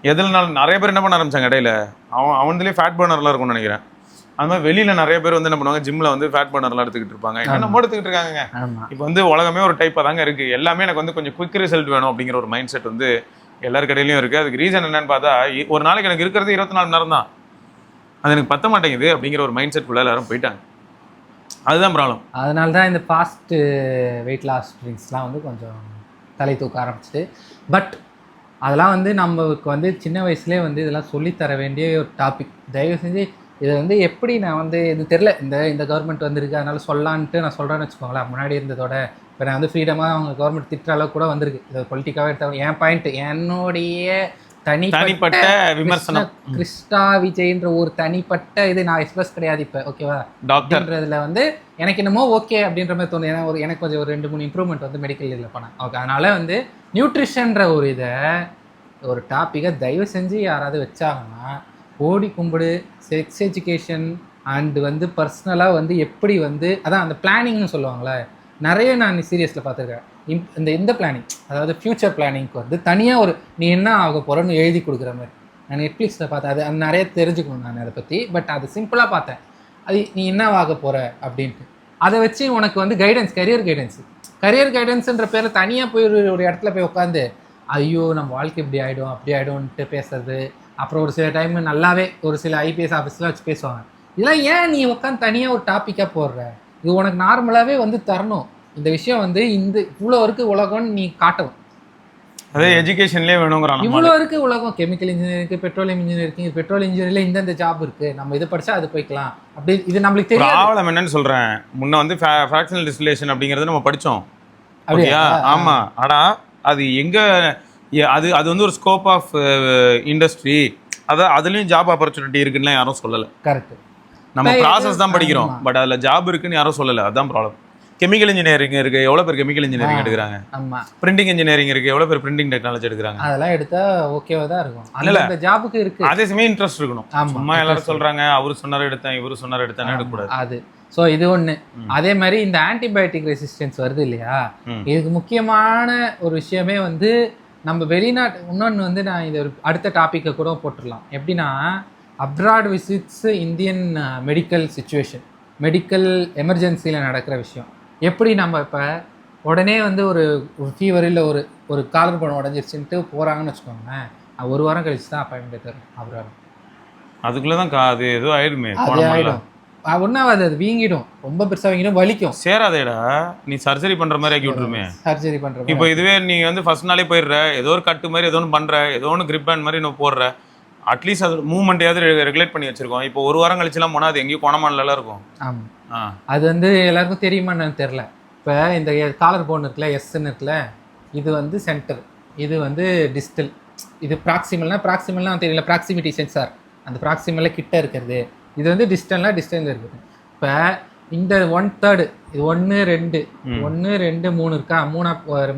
எதுலனாலும் நிறைய பேர் என்ன பண்ண ஆரம்பிச்சாங்க இடையில, அவன்லேயே ஃபேட் பர்னர்லாம் இருக்கும்னு நினைக்கிறேன். அது மாதிரி வெளியில் நிறைய பேர் வந்து என்ன பண்ணுவாங்க, ஜிம்மில் வந்து ஃபேட் பர்னர்லாம் எடுத்துக்கிட்டு இருப்பாங்க. என்னமோ எடுத்துக்கிட்டு இருக்காங்க. இப்போ வந்து உலகமே ஒரு டைப்பாக தாங்க இருக்குது. எல்லாமே எனக்கு வந்து கொஞ்சம் குயிக் ரிசல்ட் வேணும் அப்படிங்கிற ஒரு மைண்ட் செட் வந்து எல்லாரு கடையிலையும் இருக்குது. அதுக்கு ரீசன் என்னன்னு பார்த்தா, ஒரு நாளைக்கு எனக்கு இருக்கிறது 24 மணி நேரம் தான், அது எனக்கு பத்த மாட்டேங்குது அப்படிங்கிற ஒரு மைண்ட் செட் குள்ள எல்லாரும் போயிட்டாங்க. அதுதான் ப்ராப்ளம். அதனால தான் இந்த ஃபாஸ்ட் வெயிட் லாஸ் ட்ரிங்க்ஸ்லாம் வந்து கொஞ்சம் தலை தூக்க ஆரம்பிச்சிட்டு. பட் அதெல்லாம் வந்து நமக்கு வந்து சின்ன வயசுலேயே வந்து இதெல்லாம் சொல்லித்தர வேண்டிய ஒரு டாபிக். தயவு செஞ்சு இதை வந்து எப்படி நான் வந்து இது தெரில, இந்த கவர்மெண்ட் வந்திருக்கு அதனால சொல்லான்ட்டு நான் சொல்கிறேன்னு வச்சுக்கோங்களேன். முன்னாடி இருந்ததோட இப்போ நான் வந்து ஃப்ரீடமாக அவங்க கவர்மெண்ட் திட்டுற அளவுக்கு கூட வந்திருக்கு. இதை பொலிட்டிக்காகவே எடுத்தாங்க. என் பாயிண்ட்டு, என்னுடைய தனிப்பட்ட விமர்சனம். கிருஷ்ணா விஜய்ன்ற ஒரு தனிப்பட்ட இது நான் எக்ஸ்பிரஸ் கிடையாது இப்போ, ஓகேவா? டாக்டர்ன்றதுல வந்து எனக்கு என்னமோ ஓகே அப்படின்ற மாதிரி தோணுது. ஏன்னா எனக்கு கொஞ்சம் ஒரு 2-3 இம்ப்ரூவ்மெண்ட் வந்து மெடிக்கல் இதில் பண்ணேன். ஓகே, அதனால வந்து நியூட்ரிஷன்ற ஒரு இதை ஒரு டாப்பிக்கை தயவு செஞ்சு யாராவது வச்சாங்கன்னா ஓடி கும்பிடு. செக்ஸ் எஜுகேஷன் அண்டு வந்து பர்சனலாக வந்து எப்படி வந்து அதான் அந்த பிளானிங்னு சொல்லுவாங்களே, நிறைய நான் சீரியஸில் பார்த்துருக்கேன். இந்த பிளானிங், அதாவது ஃப்யூச்சர் பிளானிங்க்கு வந்து தனியாக ஒரு நீ என்ன ஆக போகிறன்னு எழுதி கொடுக்குற மாதிரி நான் நெட்ஃப்ளிக்ஸில் பார்த்தேன். அது நிறைய தெரிஞ்சுக்கணும் நான் அதை பற்றி. பட் அது சிம்பிளாக பார்த்தேன், அது நீ என்ன ஆக போகிற அப்படின்ட்டு. அதை வச்சு உனக்கு வந்து கைடன்ஸ், கரியர் கைடன்ஸுன்ற பேரில் தனியாக போய் ஒரு இடத்துல போய் உட்காந்து ஐயோ நம்ம வாழ்க்கை இப்படி ஆகிடும் அப்படி ஆகிடும்ன்ட்டு பேசுறது. அப்புறம் ஒரு சில டைம் நல்லாவே ஒரு சில ஐபிஎஸ் ஆஃபீஸ்லாம் வச்சு பேசுவாங்க. இதெல்லாம் ஏன் நீ உட்காந்து தனியாக ஒரு டாப்பிக்காக போடுற? இது உனக்கு நார்மலாகவே வந்து தரணும். இந்த விஷயம் வந்து இந்த இவ்வளோ இருக்குது உலகம்னு நீ காட்டணும். அதே எஜுகேஷன்லேயே வேணுங்கிறாங்க. இவ்வளோ இருக்குது உலகம், chemical engineering, petroleum engineering, petrol இன்ஜினியரில் இந்தந்த ஜாப் இருக்குது, நம்ம இது படித்தா அது போய்க்கலாம். அப்படி இது நம்மளுக்கு தெரியும். ப்ராப்ளம் என்னன்னு சொல்கிறேன், முன்ன வந்து ஃப்ராக்ஷனல் டிஸ்டிலேஷன் அப்படிங்கிறது நம்ம படித்தோம். அப்படியா? ஆமாம். ஆனால் அது எங்கே அது வந்து ஒரு ஸ்கோப் ஆஃப் இண்டஸ்ட்ரி, அதான் அதுலேயும் ஜாப் ஆப்பர்ச்சுனிட்டி இருக்குன்னு யாரும் சொல்லலை. கரெக்ட். நம்ம ப்ராசஸ் தான் படிக்கிறோம், பட் அதில் ஜாப் இருக்குன்னு யாரும் சொல்லலை. அதுதான் ப்ராப்ளம். கெமிக்கல் இன்ஜினியரிங் இருக்குது, எவ்வளோ பேர் கெமிக்கல் இன்ஜினியரிங் எடுக்கிறாங்க. ஆமாம். பிரிண்டிங் இன்ஜினியரிங் இருக்குது, எவ்வளோ பேர் பிரிண்டிங் டெக்னாலஜி எடுக்கிறாங்க. அதெல்லாம் எடுத்தால் ஓகேவாக தான் இருக்கும். அந்த ஜாபுக்கு இருக்குது. அதே சமயம் இன்ட்ரெஸ்ட் இருக்கணும். சும்மா எல்லாரும் சொல்கிறாங்க அவர் சொன்னார் எடுத்தேன், இவர் சொன்னார் எடுத்தேன்னு எடுக்கக்கூடாது. அது ஸோ இது ஒன்று. அதே மாதிரி இந்த ஆன்டிபயோட்டிக் ரெசிஸ்டன்ஸ் வருது இல்லையா, இதுக்கு முக்கியமான ஒரு விஷயமே வந்து நம்ம வெளிநாட்டு இன்னொன்று வந்து நான் இது ஒரு அடுத்த டாப்பிக்கை கூட போட்டுடலாம். எப்படின்னா abroad visits Indian medical situation, medical எமர்ஜென்சியில் நடக்கிற விஷயம். எப்படி நம்ம இப்போ உடனே வந்து ஒரு ஃபீவர் இல்லை ஒரு காலர் போன உடஞ்சிருச்சுன்ட்டு போகிறாங்கன்னு வச்சுக்கோங்களேன், ஒரு வாரம் கழிச்சு தான் அப்பாயின்மெண்ட் தரும். அப்ராட் அதுக்குள்ளே தான் அது ஏதோ ஆகிடுமே, அது ஆகிடும். ஒன்றாவது அது வீங்கிடும், ரொம்ப பெருசாக வீங்கிடும், வலிக்கும். சேராதேடா, நீ சர்ஜரி பண்ணுற மாதிரி ஆக்கி விட்டுருமே. சர்ஜரி பண்ணுற இப்போ இதுவே நீங்கள் வந்து ஃபர்ஸ்ட் நாளே போயிடுற, ஏதோ ஒரு கட்டு மாதிரி ஏதோ ஒன்று பண்ணுற, ஏதோ ஒன்று கிரிப் பேண்ட் மாதிரி இன்னும் போடுற, அட்லீஸ்ட் அது மூவ்மெண்ட்டையாவது ரெகுலேட் பண்ணி வச்சிருக்கோம். இப்போ ஒரு வாரம் கழிச்சுலாம் போனால் அது எங்கேயும் கோணமானலாம் இருக்கும். ஆமாம். அது வந்து எல்லாருக்கும் தெரியுமான்னு தெரில. இப்போ இந்த காலர் போன் இருக்குல்ல, எஸ்ன்னு இருக்குல்ல, இது வந்து சென்டர், இது வந்து டிஸ்டல், இது ப்ராக்சிமல்னா தெரியல, ப்ராக்சிமிட்டி சென்சார், அந்த ப்ராக்சிமலில் கிட்ட இருக்கிறது. இது வந்து டிஸ்டன்ஸில் இருக்குது. இப்போ இந்த 1/3 இது 1 2 1 2 3 இருக்கா,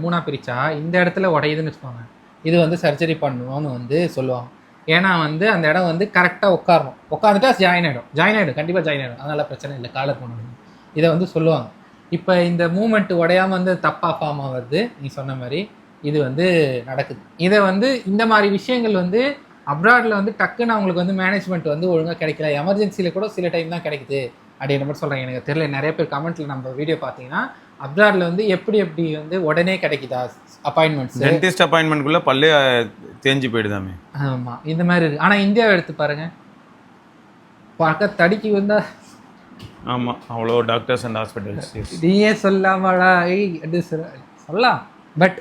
மூணா பிரித்தா இந்த இடத்துல உடையுதுன்னு வச்சுக்கோங்க, இது வந்து சர்ஜரி பண்ணணும்னு வந்து சொல்லுவாங்க. ஏன்னா வந்து அந்த இடம் வந்து கரெக்டாக உட்காந்துட்டா ஜாயின் ஆகிடும், கண்டிப்பாக ஜாயின் ஆகிடும். அதனால் பிரச்சனை இல்லை, காலர் பண்ணணும், இதை வந்து சொல்லுவாங்க. இப்போ இந்த மூமெண்ட் உடையாமல் வந்து தப்பாக ஃபார்ம் ஆகுது, நீ சொன்ன மாதிரி இது வந்து நடக்குது. இதை வந்து இந்த மாதிரி விஷயங்கள் வந்து அப்ராடில் வந்து டக்குன்னு அவங்களுக்கு வந்து மேனேஜ்மெண்ட் வந்து ஒழுங்காக கிடைக்கல, எமர்ஜென்சியில் கூட சில டைம் தான் கிடைக்குது அப்படின்ற மாதிரி சொல்கிறாங்க. எனக்கு தெரியல, நிறைய பேர் கமெண்ட்டில் நம்ம வீடியோ பார்த்தீங்கன்னா அப்ராடில் வந்து எப்படி வந்து உடனே கிடைக்குதா அப்பாயின்மெண்ட்ஸ், டென்டிஸ்ட் அப்பாயின்மெண்ட்குள்ளே பல்லே தேஞ்சு போயிடுதாமே. ஆமாம், இந்த மாதிரி இருக்குது. ஆனால் இந்தியாவை எடுத்து பாருங்கள், பார்க்க தடிக்கி வந்தால் ஆமாம் அவ்வளோ டாக்டர்ஸ் அண்ட் ஹாஸ்பிட்டல்ஸ். நீயே சொல்லாமடா சொல்லலாம், பட்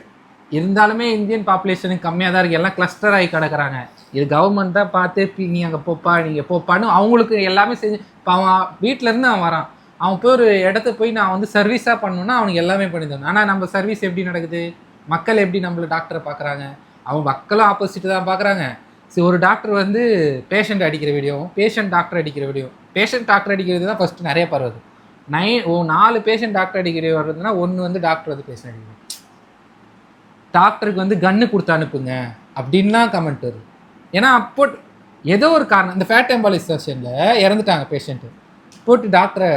இருந்தாலுமே இந்தியன் பாப்புலேஷனுக்கு கம்மியாக தான் இருக்குது. எல்லாம் கிளஸ்டர் ஆகி கிடக்குறாங்க. இது கவர்மெண்ட் தான் பார்த்து நீ அங்கே போப்பா நீங்கள் போப்பான்னு அவங்களுக்கு எல்லாமே செஞ்சு. இப்போ அவன் வீட்டிலேருந்து அவன் வரான், அவன் போய் ஒரு இடத்த போய் நான் வந்து சர்வீஸாக பண்ணணுன்னா அவனுக்கு எல்லாமே பண்ணி தரணும். ஆனால் நம்ம சர்வீஸ் எப்படி நடக்குது, மக்கள் எப்படி நம்மளை டாக்டரை பார்க்குறாங்க, அவங்க மக்களும் ஆப்போசிட்டு தான் பார்க்குறாங்க. சரி, ஒரு டாக்டர் வந்து பேஷண்ட் அடிக்கிற வீடியோவும் பேஷண்ட் டாக்டர் அடிக்கிற வீடியோ, பேஷண்ட் டாக்டர் அடிக்கிறது தான் ஃபஸ்ட்டு நிறைய பரவுது. 4 பேஷண்ட் டாக்டர் அடிக்கிற வருதுன்னா 1 வந்து டாக்டர் வந்து பேஷண்ட் அடிக்கிறது. டாக்டருக்கு வந்து கன்று கொடுத்து அனுப்புங்க அப்படின்லாம் கமெண்ட் வருது. ஏன்னா அப்போ ஏதோ ஒரு காரணம், இந்த ஃபேட் எம்பாலிசேஷனில் இறந்துட்டாங்க பேஷண்ட்டு, போட்டு டாக்டரை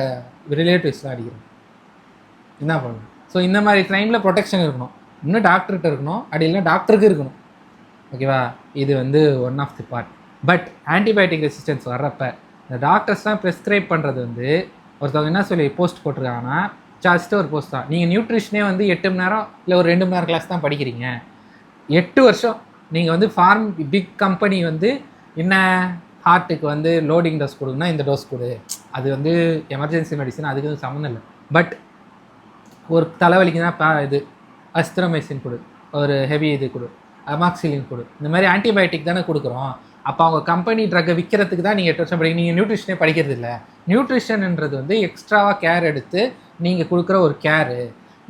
ரிலேட்டிவ்ஸ்லாம் அடிக்கிறோம், என்ன பண்ணணும்? ஸோ இந்த மாதிரி டைமில் ப்ரொடெக்ஷன் இருக்கணும், இன்னும் டாக்டர்கிட்ட இருக்கணும், அப்படி இல்லைன்னா டாக்டருக்கு இருக்கணும். ஓகேவா? இது வந்து one of the part. But antibiotic resistance வர்றப்ப இந்த டாக்டர்ஸ்லாம் ப்ரெஸ்கிரைப் பண்ணுறது வந்து ஒருத்தவங்க என்ன சொல்லி போஸ்ட் போட்டிருக்காங்கன்னா, ஜஸ்ட்டு ஒரு போஸ்ட் தான், நீங்கள் நியூட்ரிஷனே வந்து 8 மணி நேரம் இல்லை ஒரு 2 மணி நேரம் கிளாஸ் தான் படிக்கிறீங்க, 8 வருஷம் நீங்கள் வந்து பிக் கம்பெனி வந்து என்ன ஹார்ட்டுக்கு வந்து லோடிங் டோஸ் கொடுங்கன்னா இந்த டோஸ் கொடு, அது வந்து எமர்ஜென்சி மெடிசன், அதுக்கு வந்து சம்மந்தம் இல்லை. பட் ஒரு தலைவலிக்கு தான் இது அஸ்திரோமைசின் கொடு, ஒரு ஹெவி இது கொடு, அமாக்சிலின் கொடு, இந்த மாதிரி ஆன்டிபயோட்டிக் தானே கொடுக்குறோம். அப்போ அவங்க கம்பெனி ட்ரக்கை விற்கிறதுக்கு தான் நீங்கள் 8 வருஷம் படிக்க, நீங்கள் நியூட்ரிஷனே படிக்கிறது இல்லை. நியூட்ரிஷன்ன்றது வந்து எக்ஸ்ட்ராவாக கேர் எடுத்து நீங்கள் கொடுக்குற ஒரு கேரு.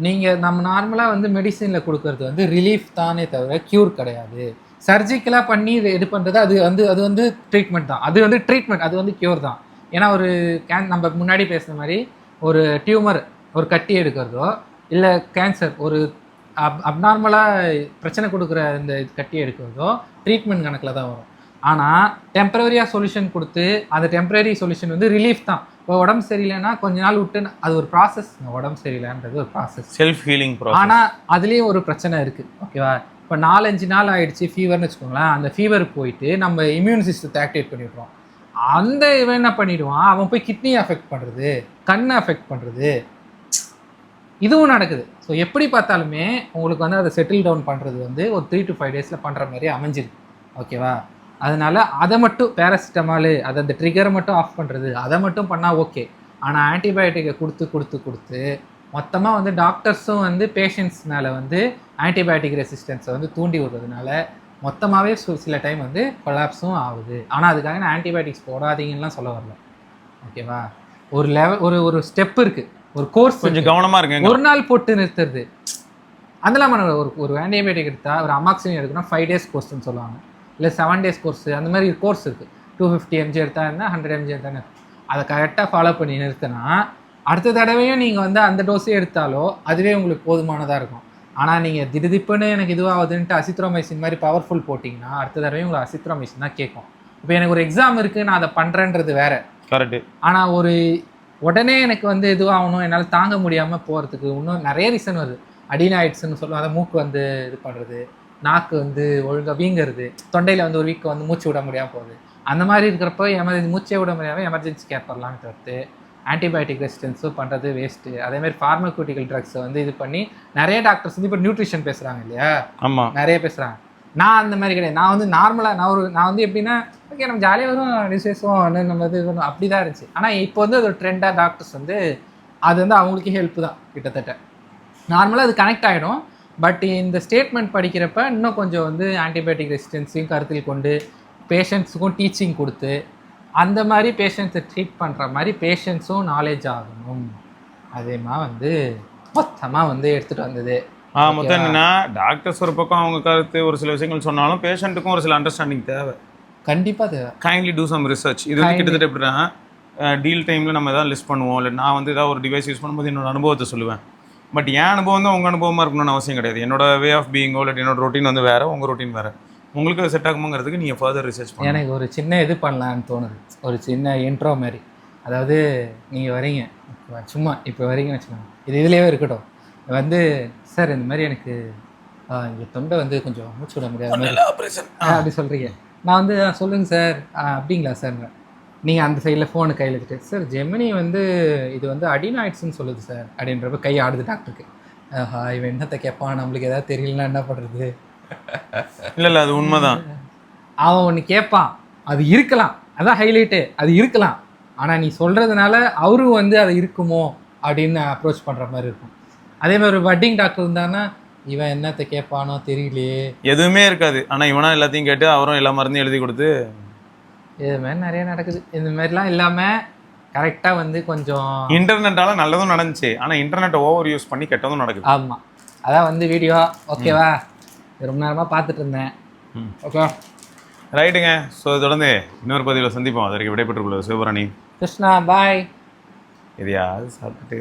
நீங்கள் நம்ம நார்மலாக வந்து மெடிசனில் கொடுக்குறது வந்து ரிலீஃப் தானே தவிர க்யூர் கிடையாது. சர்ஜிக்கலாக பண்ணி இது பண்ணுறது அது வந்து ட்ரீட்மெண்ட் தான். அது வந்து ட்ரீட்மெண்ட், அது வந்து க்யூர் தான். ஏன்னா ஒரு நம்ம முன்னாடி பேசுன மாதிரி ஒரு டியூமர், ஒரு கட்டி எடுக்கிறதோ இல்லை கேன்சர், ஒரு அப்நார்மலாக பிரச்சனை கொடுக்குற இந்த கட்டி எடுக்கிறதோ ட்ரீட்மெண்ட் கணக்கில் தான் வரும். ஆனால் டெம்பரரியாக சொல்யூஷன் கொடுத்து அந்த டெம்பரரி சொல்யூஷன் வந்து ரிலீஃப் தான். இப்போ உடம்பு சரியில்லைன்னா கொஞ்ச நாள் விட்டு அது ஒரு ப்ராசஸ். உடம்பு சரியில்லைன்றது ஒரு ப்ராசஸ், செல்ஃப் ஹீலிங் ப்ராசஸ். ஆனால் அதுலேயும் ஒரு பிரச்சனை இருக்குது. ஓகேவா? இப்போ 4-5 நாள் ஆயிடுச்சு ஃபீவர்னு வச்சுக்கோங்களேன். அந்த ஃபீவர் போயிட்டு நம்ம இம்யூன் சிஸ்டத்தை ஆக்டிவேட் பண்ணிவிடுறோம். அந்த இவன் என்ன பண்ணிவிடுவான், அவன் போய் கிட்னியை அஃபெக்ட் பண்ணுறது, கண்ணை அஃபெக்ட் பண்ணுறது, இதுவும் நடக்குது. ஸோ எப்படி பார்த்தாலுமே உங்களுக்கு வந்து அதை செட்டில் டவுன் பண்ணுறது வந்து ஒரு 3 to 5 டேஸில் பண்ணுற மாதிரி அமைஞ்சிருக்கு. ஓகேவா? அதனால் அதை மட்டும் பேராசிட்டமால் அதை அந்த ட்ரிகரை மட்டும் ஆஃப் பண்ணுறது, அதை மட்டும் பண்ணால் ஓகே. ஆனால் ஆன்டிபயோட்டிக்கை கொடுத்து மொத்தமாக வந்து டாக்டர்ஸும் வந்து பேஷண்ட்ஸ் மேலே வந்து ஆன்டிபயோட்டிக் ரெசிஸ்டன்ஸை வந்து தூண்டி விடுறதுனால மொத்தமாகவே சில டைம் வந்து கொலாப்ஸும் ஆகுது. ஆனால் அதுக்காக நான் ஆன்டிபயோட்டிக்ஸ் போடாதீங்கன்னுலாம் சொல்ல வரல. ஓகேவா? ஒரு லெவல் ஒரு ஸ்டெப் இருக்குது, ஒரு கோர்ஸ். கொஞ்சம் கவனமாக இருக்குங்க. ஒரு நாள் போட்டு நிறுத்துறது அதெல்லாம் ஒரு ஆன்டிபயோட்டிக் எடுத்தால் ஒரு அமாக்சிலின் எடுக்கணும் 5 days கோர்ஸ்ன்னு சொல்லுவாங்க, இல்லை 7 days கோர்ஸ், அந்த மாதிரி கோர்ஸ் இருக்குது. 250 mg எடுத்தா என்ன, 100 mg எடுத்தானே, அதை கரெக்டாக ஃபாலோ பண்ணி நிறுத்தினா அடுத்த தடவையும் நீங்கள் வந்து அந்த டோஸே எடுத்தாலோ அதுவே உங்களுக்கு போதுமானதாக இருக்கும். ஆனால் நீங்கள் திடுதிப்புன்னு எனக்கு இதுவாகுதுன்ட்டு அசித்ரோமைசின் மாதிரி பவர்ஃபுல் போட்டிங்கன்னா அடுத்த தடவையும் உங்களுக்கு அசித்ரோமைசின் தான் கேட்கும். இப்போ எனக்கு ஒரு எக்ஸாம் இருக்குது, நான் அதை பண்ணுறேன்றது வேறு. கரெக்டு. ஆனால் ஒரு உடனே எனக்கு வந்து இதுவாகணும், என்னால் தாங்க முடியாமல் போகிறதுக்கு இன்னும் நிறைய ரீசன் வருது. அடினாய்ட்ஸ்ன்னு சொல்லுவோம், அதை மூக்கு வந்து இது பண்ணுறது, நாக்கு வந்து ஒழுங்காக வீங்கிறது, தொண்டையில் வந்து ஒரு வீக்கு வந்து மூச்சு விட முடியாமல் போகுது. அந்த மாதிரி இருக்கிறப்போ மூச்சே விட முடியாமல் எமர்ஜென்சி கேர் பண்ணலான்னு தவிர்த்து ஆன்டிபயோட்டிக் ரெசிஸ்டன்ஸும் பண்ணுறது வேஸ்ட்டு. அதேமாதிரி ஃபார்மகூட்டிக்கல் ட்ரக்ஸை வந்து இது பண்ணி நிறைய டாக்டர்ஸ் வந்து இப்போ நியூட்ரிஷன் பேசுகிறாங்க இல்லையா? ஆமாம், நிறைய பேசுகிறாங்க. நான் அந்த மாதிரி கிடையாது. நான் வந்து நார்மலாக நான் வந்து எப்படின்னா ஓகே நம்ம ஜாலியாக வரும், டிசேஸும் நம்ம இது வரும், அப்படி தான் இருந்துச்சு. ஆனால் இப்போ வந்து அது ஒரு ட்ரெண்டாக டாக்டர்ஸ் வந்து அது வந்து அவங்களுக்கே ஹெல்ப் தான் கிட்டத்தட்ட. நார்மலாக அது கனெக்ட் ஆகிடும். பட் இந்த ஸ்டேட்மெண்ட் படிக்கிறப்ப இன்னும் கொஞ்சம் வந்து ஆன்டிபயோட்டிக் ரெசிஸ்டன்ஸையும் கருத்தில் கொண்டு பேஷண்ட்ஸுக்கும் டீச்சிங் கொடுத்து அந்த மாதிரி பேஷண்ட்ஸை ட்ரீட் பண்ணுற மாதிரி பேஷண்ட்ஸும் நாலேஜ் ஆகணும். அதேமாக வந்து மொத்தமாக வந்து எடுத்துகிட்டு வந்தது. மொத்தம் என்னன்னா டாக்டர்ஸ் ஒரு பக்கம் அவங்க கருத்து ஒரு சில விஷயங்கள் சொன்னாலும் பேஷண்ட்டுக்கும் ஒரு சில அண்டர்ஸ்டாண்டிங் தேவை. கண்டிப்பாக தேவை. Kindly do some research. இது வந்து கிட்டத்தட்ட எப்படின்னா டீல் டைமில் நம்ம எதாவது லிஸ்ட் பண்ணுவோம், இல்லை நான் வந்து ஏதாவது ஒரு டிவைஸ் யூஸ் பண்ணும்போது என்னோட அனுபவத்தை சொல்லுவேன். பட் என் அனுபவம் தான் உங்கள் அனுபவமாக இருக்கணும்னு அவசியம் கிடையாது. என்னோட வே ஆஃப் பீயிங்கோ இல்லை என்னோட ரொட்டீன் வந்து வேறு, உங்கள் ரொட்டீன் வேறு. உங்களுக்கு செட் ஆகுங்கிறதுக்கு நீங்கள் ஃபர்தர் ரிசர்ச் பண்ணுங்க. எனக்கு ஒரு சின்ன இது பண்ணலான்னு தோணுது, ஒரு சின்ன இன்ட்ரோ மாதிரி. அதாவது நீங்கள் வரீங்க, சும்மா இப்போ வரீங்கன்னு வச்சுக்கோங்க, இதுலேயே இருக்கட்டும். வந்து சார் இந்த மாதிரி எனக்கு இந்த தொண்டை வந்து கொஞ்சம் மூச்சு விட முடியாத மாதிரி அப்படி சொல்கிறீங்க. நான் வந்து சொல்லுங்கள் சார், அப்படிங்களா சார். நீங்கள் அந்த சைடில் ஃபோனு கையில் எடுத்துட்டு சார் ஜெமினி வந்து இது வந்து அடினாய்ட்ஸ்ன்னு சொல்லுது சார் அப்படின்றப்ப கை ஆடுது டாக்டருக்கு. இவன் என்னத்தை கேட்பான், நம்மளுக்கு எதாவது தெரியலன்னா என்ன பண்ணுறது? இல்லை அது உண்மைதான். அவன் ஒன்று கேட்பான், அது இருக்கலாம், அதான் ஹைலைட்டு, அது இருக்கலாம். ஆனால் நீ சொல்கிறதுனால அவரும் வந்து அது இருக்குமோ அப்படின்னு அப்ரோச் பண்ணுற மாதிரி இருக்கும். அதே மாதிரி ஒரு வெட்டிங் டாக்டர் இருந்தான்னா இவன் என்னத்தை கேட்பானோ தெரியலையே, எதுவுமே இருக்காது. ஆனால் இவனா எல்லாத்தையும் கேட்டு அவரும் எல்லா மருந்தையும் எழுதி கொடுத்து இது மாதிரி நிறைய நடக்குது. இந்த மாதிரிலாம் இல்லாமல் கரெக்டாக வந்து கொஞ்சம் இன்டர்நெட்டால் நல்லதும் நடந்துச்சு, ஆனால் இன்டர்நெட்டை ஓவர் யூஸ் பண்ணி கெட்டதும் நடக்குது. ஆமாம், அதான் வந்து வீடியோ ஓகேவா ரொம்ப நேரமாக பார்த்துட்டு இருந்தேன். ஓகே ரைட்டுங்க. ஸோ தொடர்ந்து இன்னொரு பதிவில் சந்திப்போம். அதற்கு விடைபெற்றுள்ளது சிவபரணி கிருஷ்ணா. பாய். எதையாவது சாப்பிட்டுட்டு